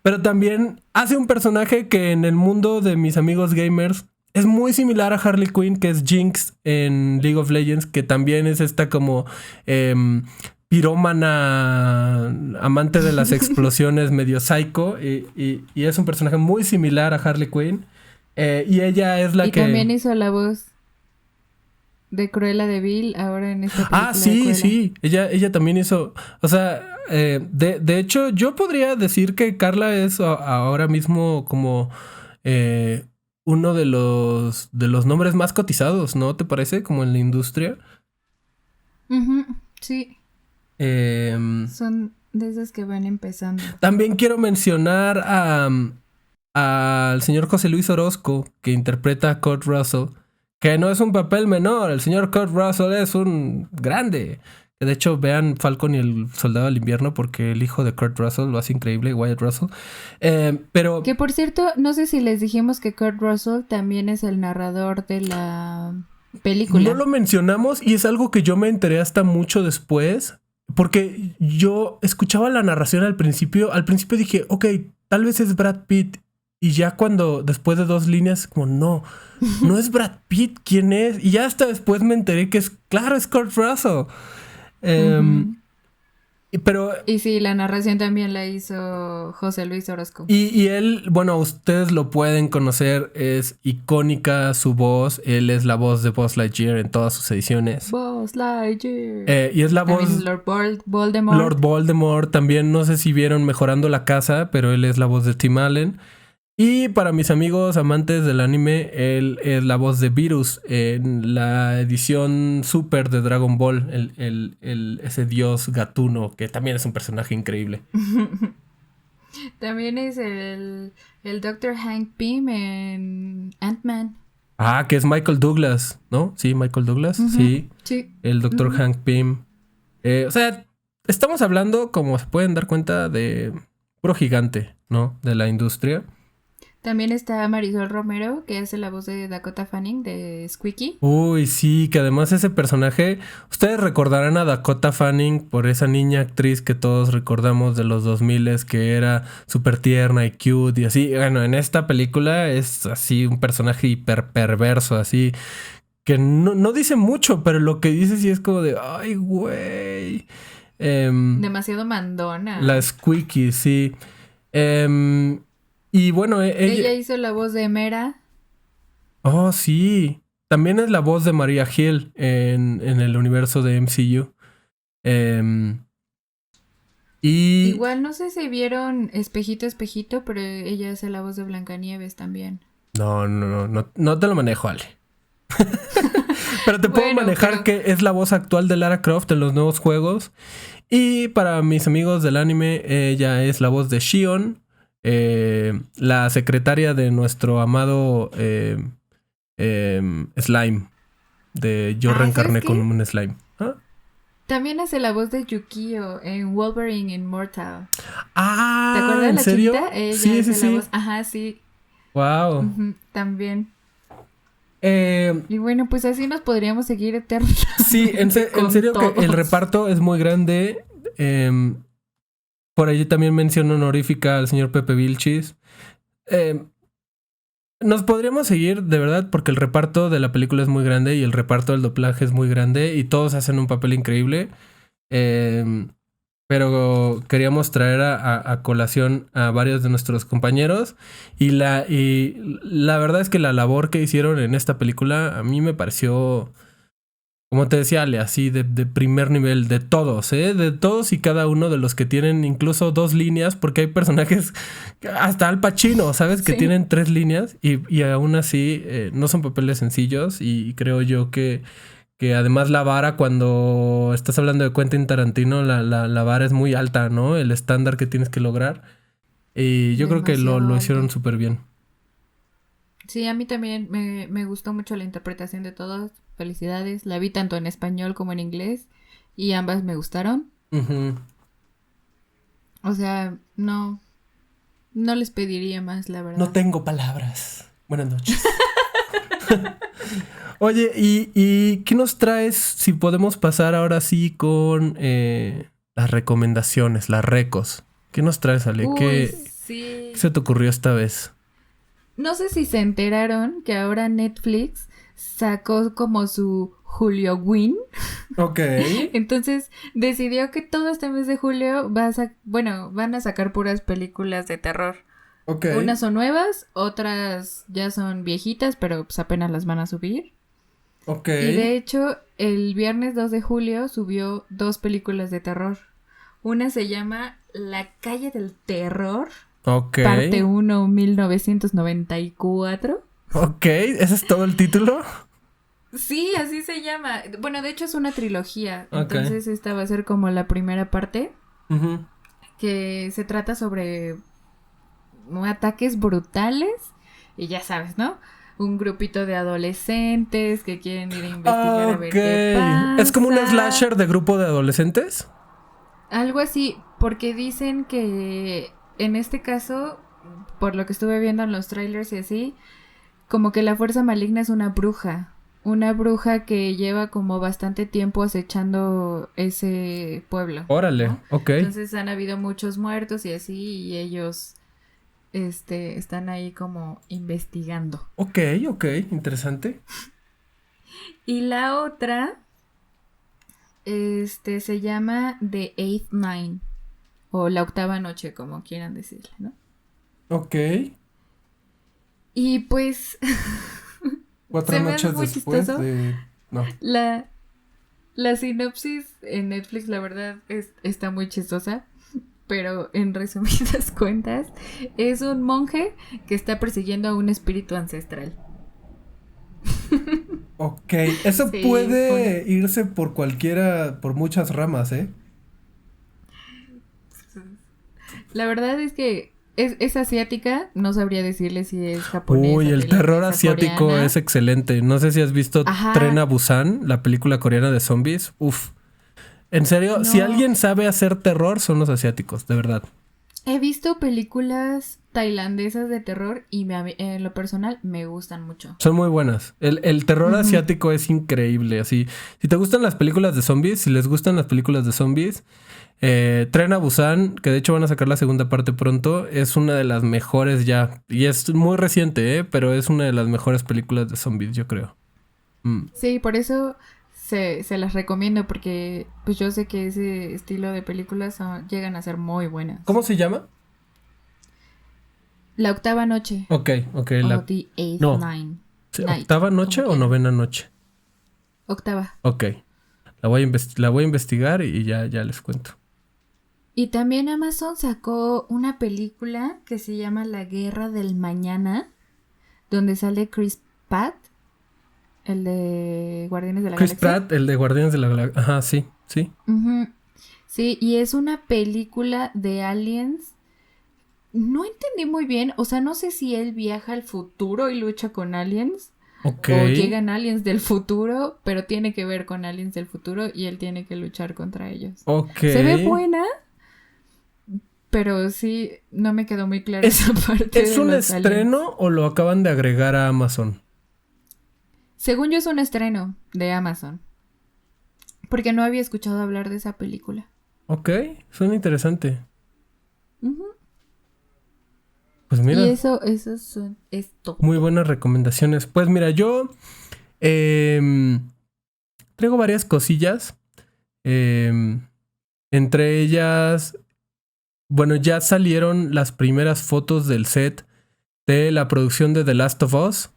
Pero también hace un personaje que en el mundo de mis amigos gamers es muy similar a Harley Quinn, que es Jinx en League of Legends, que también es esta como... pirómana, amante de las explosiones, medio psycho, y es un personaje muy similar a Harley Quinn, y ella es la que... Y también hizo la voz de Cruella de Vil ahora en esta película. Sí, ella también hizo, o sea, de hecho, yo podría decir que Carla es ahora mismo como uno de los nombres más cotizados, ¿no? ¿Te parece? Como en la industria. Sí. Son de esas que van empezando. También quiero mencionar al señor José Luis Orozco, que interpreta a Kurt Russell, que no es un papel menor. El señor Kurt Russell es un grande. De hecho, vean Falcon y el Soldado del Invierno, porque el hijo de Kurt Russell lo hace increíble, Wyatt Russell. Pero... Que por cierto, no sé si les dijimos que Kurt Russell también es el narrador de la película. No lo mencionamos y es algo que yo me enteré hasta mucho después. Porque yo escuchaba la narración al principio dije, ok, tal vez es Brad Pitt. Y ya cuando, después de 2 líneas, como, no es Brad Pitt, ¿quién es? Y ya hasta después me enteré que es Kurt Russell. Pero... Y sí, la narración también la hizo José Luis Orozco. Y él, bueno, ustedes lo pueden conocer, es icónica su voz. Él es la voz de Buzz Lightyear en todas sus ediciones. Buzz Lightyear. Y es la voz... Lord Voldemort. Lord Voldemort. También, no sé si vieron Mejorando la Casa, pero él es la voz de Tim Allen. Y para mis amigos amantes del anime, él es la voz de Virus en la edición Super de Dragon Ball, ese dios gatuno, que también es un personaje increíble. También es el Dr. Hank Pym en Ant-Man. Ah, que es Michael Douglas, ¿no? Sí, Michael Douglas, sí. El Dr. Hank Pym. O sea, estamos hablando, como se pueden dar cuenta, de puro gigante, ¿no? De la industria. También está Marisol Romero, que hace la voz de Dakota Fanning, de Squeaky. Uy, sí, que además ese personaje... Ustedes recordarán a Dakota Fanning por esa niña actriz que todos recordamos de los 2000, que era súper tierna y cute y así. Bueno, en esta película es así un personaje hiper perverso, así... Que no dice mucho, pero lo que dice sí es como de... ¡Ay, güey! Demasiado mandona. La Squeaky, sí. Y bueno, ella hizo la voz de Mera. Oh, sí. También es la voz de Maria Hill en el universo de MCU. Igual no sé si vieron Espejito, pero ella hace la voz de Blancanieves también. No te lo manejo, Ale. Pero te puedo manejar que es la voz actual de Lara Croft en los nuevos juegos. Y para mis amigos del anime, ella es la voz de Shion. La secretaria de nuestro amado Slime. Yo reencarné con un slime. ¿Ah? También hace la voz de Yukio en Wolverine Immortal. Ah, ¿te acuerdas de la serio? chiquita? Ella Sí. la voz. Ajá, sí. Wow. También. Y bueno, pues así nos podríamos seguir eternamente. Sí, en serio todos. Que el reparto es muy grande. Por allí también mención honorífica al señor Pepe Vilchis. Nos podríamos seguir, de verdad, porque el reparto de la película es muy grande y el reparto del doblaje es muy grande y todos hacen un papel increíble. pero queríamos traer a colación a varios de nuestros compañeros y la verdad es que la labor que hicieron en esta película a mí me pareció, como te decía Ale, así de primer nivel, de todos, de todos y cada uno de los que tienen incluso 2 líneas, porque hay personajes, hasta Al Pacino, ¿sabes? Que tienen 3 líneas y aún así no son papeles sencillos y creo yo que además la vara cuando estás hablando de Quentin Tarantino, la vara es muy alta, ¿no? El estándar que tienes que lograr. Y yo creo que lo hicieron súper bien. Sí, a mí también me gustó mucho la interpretación de todos. Felicidades. La vi tanto en español como en inglés y ambas me gustaron. Uh-huh. O sea, no les pediría más, la verdad. No tengo palabras. Buenas noches. Oye, ¿y qué nos traes si podemos pasar ahora sí con las recomendaciones, las recos? ¿Qué nos traes, Ale? ¿Qué se te ocurrió esta vez? No sé si se enteraron que ahora Netflix sacó como su Julio Win. Ok. Entonces decidió que todo este mes de julio van a sacar puras películas de terror. Okay. Unas son nuevas, otras ya son viejitas, pero pues apenas las van a subir. Ok. Y de hecho, el viernes 2 de julio subió 2 películas de terror. Una se llama La Calle del Terror. Ok. Parte 1, 1994. Ok, ¿ese es todo el título? Sí, así se llama. Bueno, de hecho es una trilogía. Okay. Entonces esta va a ser como la primera parte. Uh-huh. Que se trata sobre ataques brutales. Y ya sabes, ¿no? Un grupito de adolescentes que quieren ir a investigar a ver qué pasa. ¿Es como un slasher de grupo de adolescentes? Algo así, porque dicen que en este caso, por lo que estuve viendo en los trailers y así, como que la fuerza maligna es una bruja que lleva como bastante tiempo acechando ese pueblo. Órale, ¿no? ok. Entonces han habido muchos muertos y así, y ellos están ahí como investigando. Ok, interesante. Y la otra se llama The Eighth Nine, o La Octava Noche, como quieran decirle, ¿no? Ok. Y pues 4 noches después de... No. La sinopsis en Netflix, la verdad, está muy chistosa. Pero en resumidas cuentas, es un monje que está persiguiendo a un espíritu ancestral. Ok, eso sí, puede irse por muchas ramas, ¿eh? La verdad es que es asiática, no sabría decirle si es japonesa. Uy, el terror asiático coreana. Es excelente. No sé si has visto Tren a Busan, la película coreana de zombies. Uf. En serio, no. Si alguien sabe hacer terror, son los asiáticos, de verdad. He visto películas tailandesas de terror y en lo personal me gustan mucho. Son muy buenas. El terror asiático es increíble, así. Si te gustan las películas de zombies, si les gustan las películas de zombies, Tren a Busan, que de hecho van a sacar la segunda parte pronto, es una de las mejores ya. Y es muy reciente, pero es una de las mejores películas de zombies, yo creo. Sí, por eso se las recomiendo, porque pues yo sé que ese estilo de películas llegan a ser muy buenas. ¿Cómo se llama? La Octava Noche. Ok. The Eighth Night. ¿Octava noche o novena noche? Octava. Ok. La voy a investigar y ya les cuento. Y también Amazon sacó una película que se llama La Guerra del Mañana, donde sale Chris Pratt, el de Guardianes de la Galaxia. Chris Pratt, el de Guardianes de la Galaxia. Ajá, sí. Uh-huh. Sí, y es una película de aliens. No entendí muy bien, o sea, no sé si él viaja al futuro y lucha con aliens. Okay. O llegan aliens del futuro, pero tiene que ver con aliens del futuro y él tiene que luchar contra ellos. Okay. Se ve buena, pero sí, no me quedó muy clara esa parte. ¿Es un estreno aliens. O lo acaban de agregar a Amazon? Según yo es un estreno de Amazon. Porque no había escuchado hablar de esa película. Ok, suena interesante. Uh-huh. Pues mira. Y eso es todo. Muy buenas recomendaciones. Pues mira, yo traigo varias cosillas. En entre ellas, bueno, ya salieron las primeras fotos del set de la producción de The Last of Us,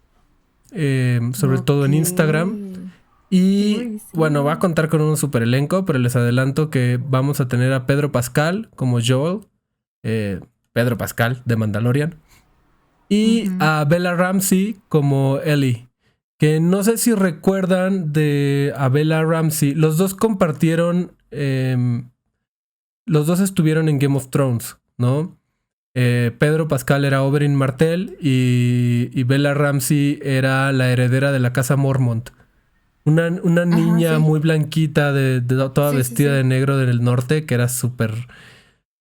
sobre todo en Instagram. Y bueno, va a contar con un super elenco, pero les adelanto que vamos a tener a Pedro Pascal como Joel, Pedro Pascal de Mandalorian, y a Bella Ramsey como Ellie. Que no sé si recuerdan a Bella Ramsey. Los dos compartieron, los dos estuvieron en Game of Thrones, ¿no? Pedro Pascal era Oberyn Martell y Bella Ramsey era la heredera de la casa Mormont. Una niña muy blanquita, toda vestida de negro del norte, que era súper...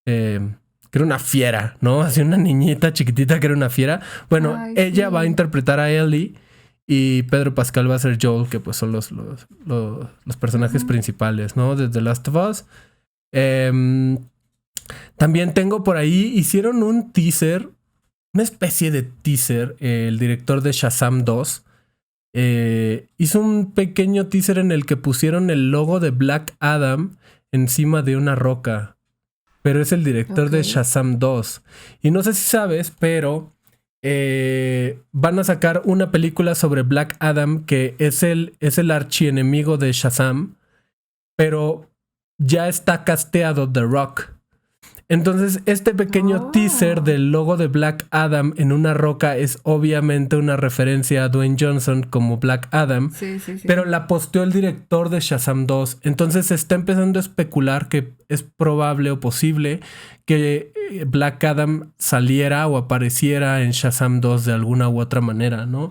que era una fiera, ¿no? Así una niñita chiquitita que era una fiera. Bueno, ella va a interpretar a Ellie y Pedro Pascal va a ser Joel, que pues son los personajes principales, ¿no? De The Last of Us. También tengo por ahí, hicieron un teaser, una especie de teaser, el director de Shazam 2. Hizo un pequeño teaser en el que pusieron el logo de Black Adam encima de una roca. Pero es el director de Shazam 2. Y no sé si sabes, pero van a sacar una película sobre Black Adam que es el archienemigo de Shazam. Pero ya está casteado The Rock. Entonces, este pequeño teaser del logo de Black Adam en una roca es obviamente una referencia a Dwayne Johnson como Black Adam. Sí. Pero la posteó el director de Shazam 2. Entonces, se está empezando a especular que es probable o posible que Black Adam saliera o apareciera en Shazam 2 de alguna u otra manera, ¿no?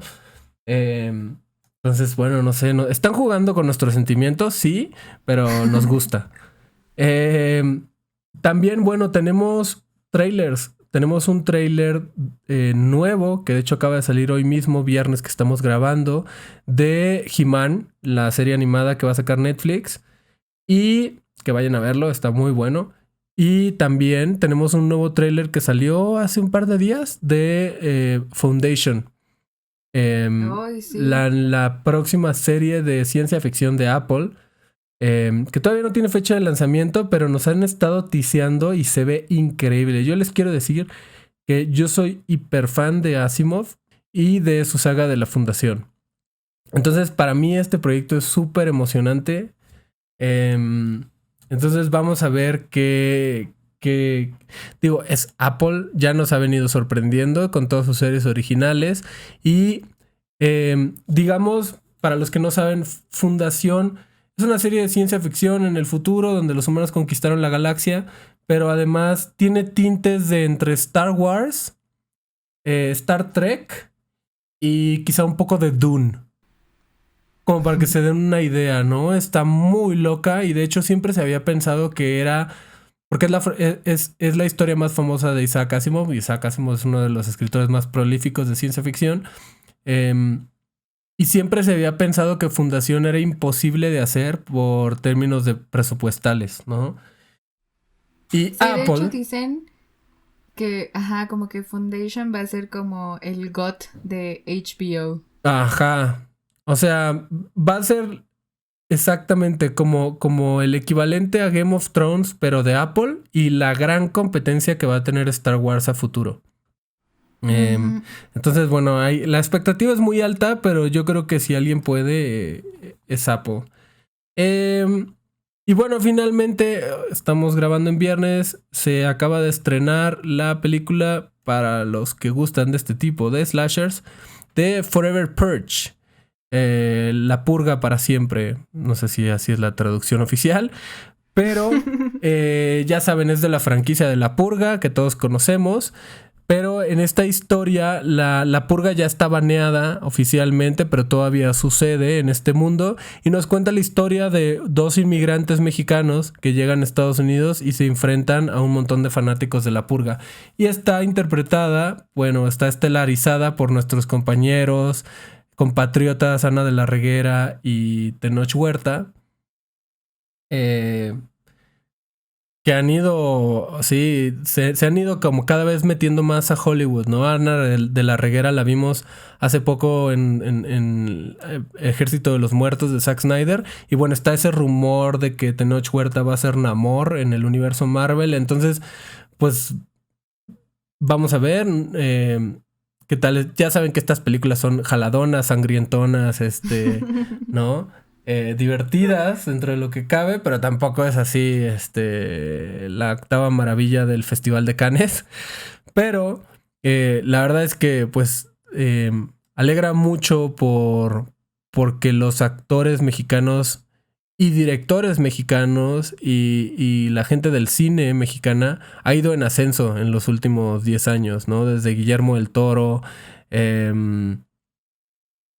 Entonces, bueno, no sé. Están jugando con nuestros sentimientos, sí, pero nos gusta. También, bueno, tenemos trailers. Tenemos un trailer nuevo, que de hecho acaba de salir hoy mismo, viernes que estamos grabando, de He-Man, la serie animada que va a sacar Netflix. Y que vayan a verlo, está muy bueno. Y también tenemos un nuevo trailer que salió hace un par de días de Foundation. La próxima serie de ciencia ficción de Apple. Que todavía no tiene fecha de lanzamiento, pero nos han estado tiseando y se ve increíble. Yo les quiero decir que yo soy hiper fan de Asimov y de su saga de la Fundación. Entonces, para mí este proyecto es súper emocionante. Entonces, vamos a ver qué... Digo, es Apple, ya nos ha venido sorprendiendo con todas sus series originales. Y, digamos, para los que no saben, Fundación... es una serie de ciencia ficción en el futuro donde los humanos conquistaron la galaxia, pero además tiene tintes de entre Star Wars, Star Trek y quizá un poco de Dune. Como para que se den una idea, ¿no? Está muy loca y de hecho siempre se había pensado que era... porque es la historia más famosa de Isaac Asimov. Isaac Asimov es uno de los escritores más prolíficos de ciencia ficción. Y siempre se había pensado que Fundación era imposible de hacer por términos de presupuestales, ¿no? Y sí, Apple... de hecho dicen que, como que Foundation va a ser como el GOT de HBO. Ajá. O sea, va a ser exactamente como el equivalente a Game of Thrones, pero de Apple, y la gran competencia que va a tener Star Wars a futuro. Entonces, bueno, la expectativa es muy alta, pero yo creo que si alguien puede, es Apple. Y bueno, finalmente estamos grabando en viernes. Se acaba de estrenar la película, para los que gustan de este tipo de slashers, de Forever Purge. La purga para siempre. No sé si así es la traducción oficial, pero ya saben, es de la franquicia de La Purga que todos conocemos. Pero en esta historia la purga ya está baneada oficialmente, pero todavía sucede en este mundo. Y nos cuenta la historia de dos inmigrantes mexicanos que llegan a Estados Unidos y se enfrentan a un montón de fanáticos de la purga. Y está interpretada, está estelarizada por nuestros compañeros, compatriotas Ana de la Reguera y Tenoch Huerta. que han ido, sí, se han ido como cada vez metiendo más a Hollywood, ¿no? Ana de la Reguera la vimos hace poco en Ejército de los Muertos de Zack Snyder. Y bueno, está ese rumor de que Tenoch Huerta va a ser Namor en el universo Marvel. Entonces, pues vamos a ver qué tal. Ya saben que estas películas son jaladonas, sangrientonas, ¿no? Divertidas dentro de lo que cabe, pero tampoco es así la octava maravilla del Festival de Cannes. Pero la verdad es que pues alegra mucho porque los actores mexicanos y directores mexicanos y la gente del cine mexicana ha ido en ascenso en los últimos 10 años, ¿no? Desde Guillermo del Toro,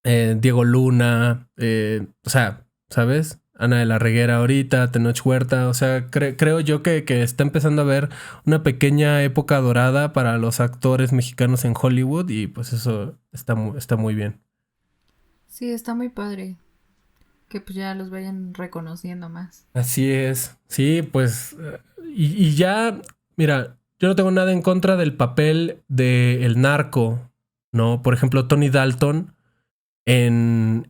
Diego Luna, o sea, ¿sabes? Ana de la Reguera ahorita, Tenoch Huerta, o sea, creo yo que está empezando a haber una pequeña época dorada para los actores mexicanos en Hollywood y pues eso está muy bien. Sí, está muy padre que pues ya los vayan reconociendo más. Así es, sí, pues, y ya, mira, yo no tengo nada en contra del papel de El Narco, ¿no? Por ejemplo, Tony Dalton en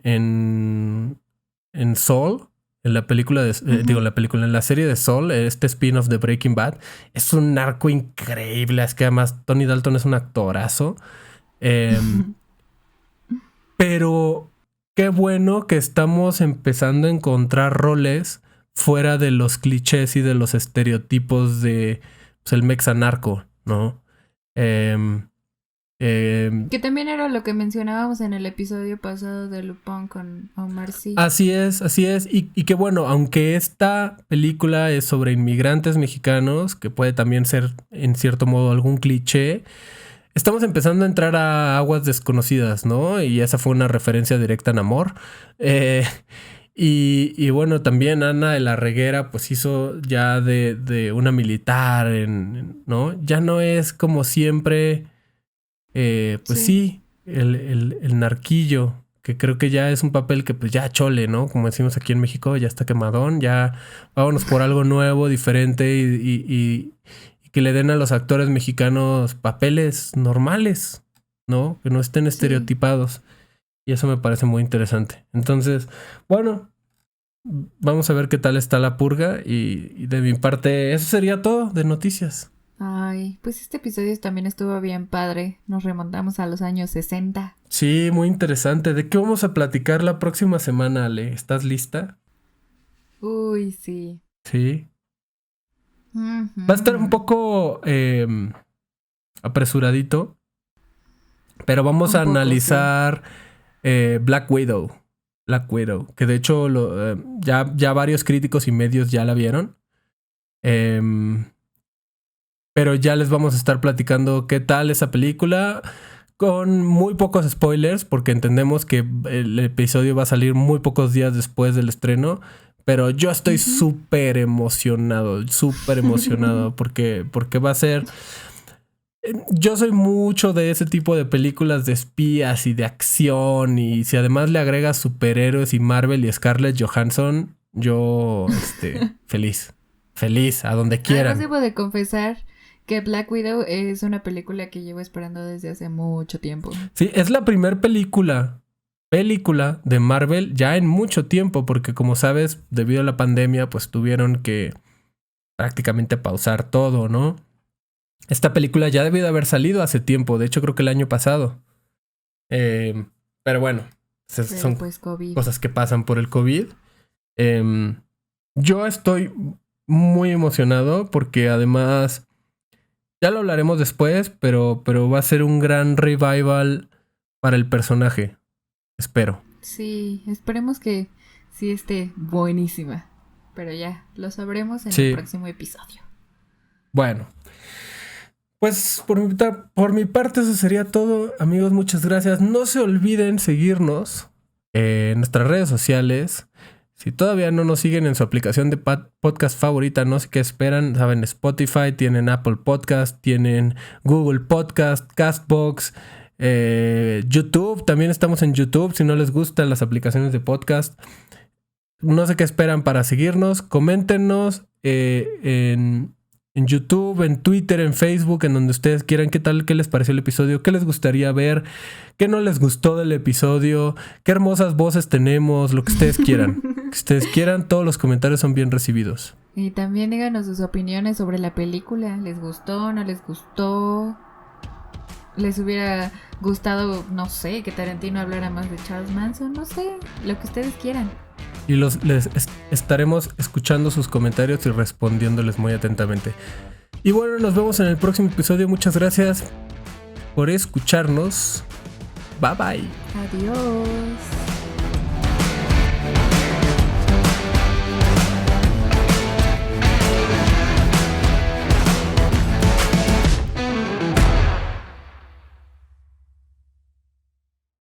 Saul, en la película en la serie de Saul, este spin-off de Breaking Bad, es un narco increíble. Es que además Tony Dalton es un actorazo. Pero qué bueno que estamos empezando a encontrar roles fuera de los clichés y de los estereotipos de pues, el mexanarco, ¿no? Que también era lo que mencionábamos en el episodio pasado de Lupin con Omar Sy. Así es. Y que bueno, aunque esta película es sobre inmigrantes mexicanos, que puede también ser en cierto modo algún cliché, estamos empezando a entrar a aguas desconocidas, ¿no? Y esa fue una referencia directa a Namor. Y bueno, también Ana de la Reguera pues hizo ya de una militar, ¿no? Ya no es como siempre... pues sí, el narquillo, que creo que ya es un papel que pues ya chole, ¿no? Como decimos aquí en México, ya está quemadón, ya vámonos por algo nuevo, diferente y que le den a los actores mexicanos papeles normales, ¿no? Que no estén estereotipados. Y eso me parece muy interesante. Entonces, bueno, vamos a ver qué tal está la purga y de mi parte eso sería todo de noticias. Ay, pues este episodio también estuvo bien padre. Nos remontamos a los años 60. Sí, muy interesante. ¿De qué vamos a platicar la próxima semana, Ale? ¿Estás lista? Uy, sí. Sí. Va a estar un poco apresuradito, pero vamos a analizar Black Widow. Que de hecho ya varios críticos y medios ya la vieron. Pero ya les vamos a estar platicando qué tal esa película con muy pocos spoilers porque entendemos que el episodio va a salir muy pocos días después del estreno. Pero yo estoy súper emocionado porque va a ser... Yo soy mucho de ese tipo de películas de espías y de acción y si además le agregas superhéroes y Marvel y Scarlett Johansson, yo feliz a donde quieran. Además debo de confesar que Black Widow es una película que llevo esperando desde hace mucho tiempo. Sí, es la primera película de Marvel ya en mucho tiempo, porque como sabes, debido a la pandemia, pues tuvieron que prácticamente pausar todo, ¿no? Esta película ya debió de haber salido hace tiempo, de hecho creo que el año pasado. Pero bueno, son pues, cosas que pasan por el COVID. Yo estoy muy emocionado porque además, ya lo hablaremos después, pero va a ser un gran revival para el personaje. Espero. Sí, esperemos que sí esté buenísima. Pero ya, lo sabremos en el próximo episodio. Bueno, pues por mi parte eso sería todo. Amigos, muchas gracias. No se olviden seguirnos en nuestras redes sociales. Si todavía no nos siguen en su aplicación de podcast favorita, no sé qué esperan. Saben, Spotify, tienen Apple Podcast, tienen Google Podcast, Castbox, YouTube. También estamos en YouTube si no les gustan las aplicaciones de podcast. No sé qué esperan para seguirnos. Coméntenos en YouTube, en Twitter, en Facebook, en donde ustedes quieran. ¿Qué les pareció el episodio? ¿Qué les gustaría ver? ¿Qué no les gustó del episodio? ¿Qué hermosas voces tenemos? Lo que ustedes quieran. Que ustedes quieran, todos los comentarios son bien recibidos. Y también díganos sus opiniones sobre la película. ¿Les gustó? ¿No les gustó? ¿Les hubiera gustado, no sé, que Tarantino hablara más de Charles Manson? No sé, lo que ustedes quieran. Y les estaremos escuchando sus comentarios y respondiéndoles muy atentamente. Y bueno, nos vemos en el próximo episodio. Muchas gracias por escucharnos. Bye bye. Adiós.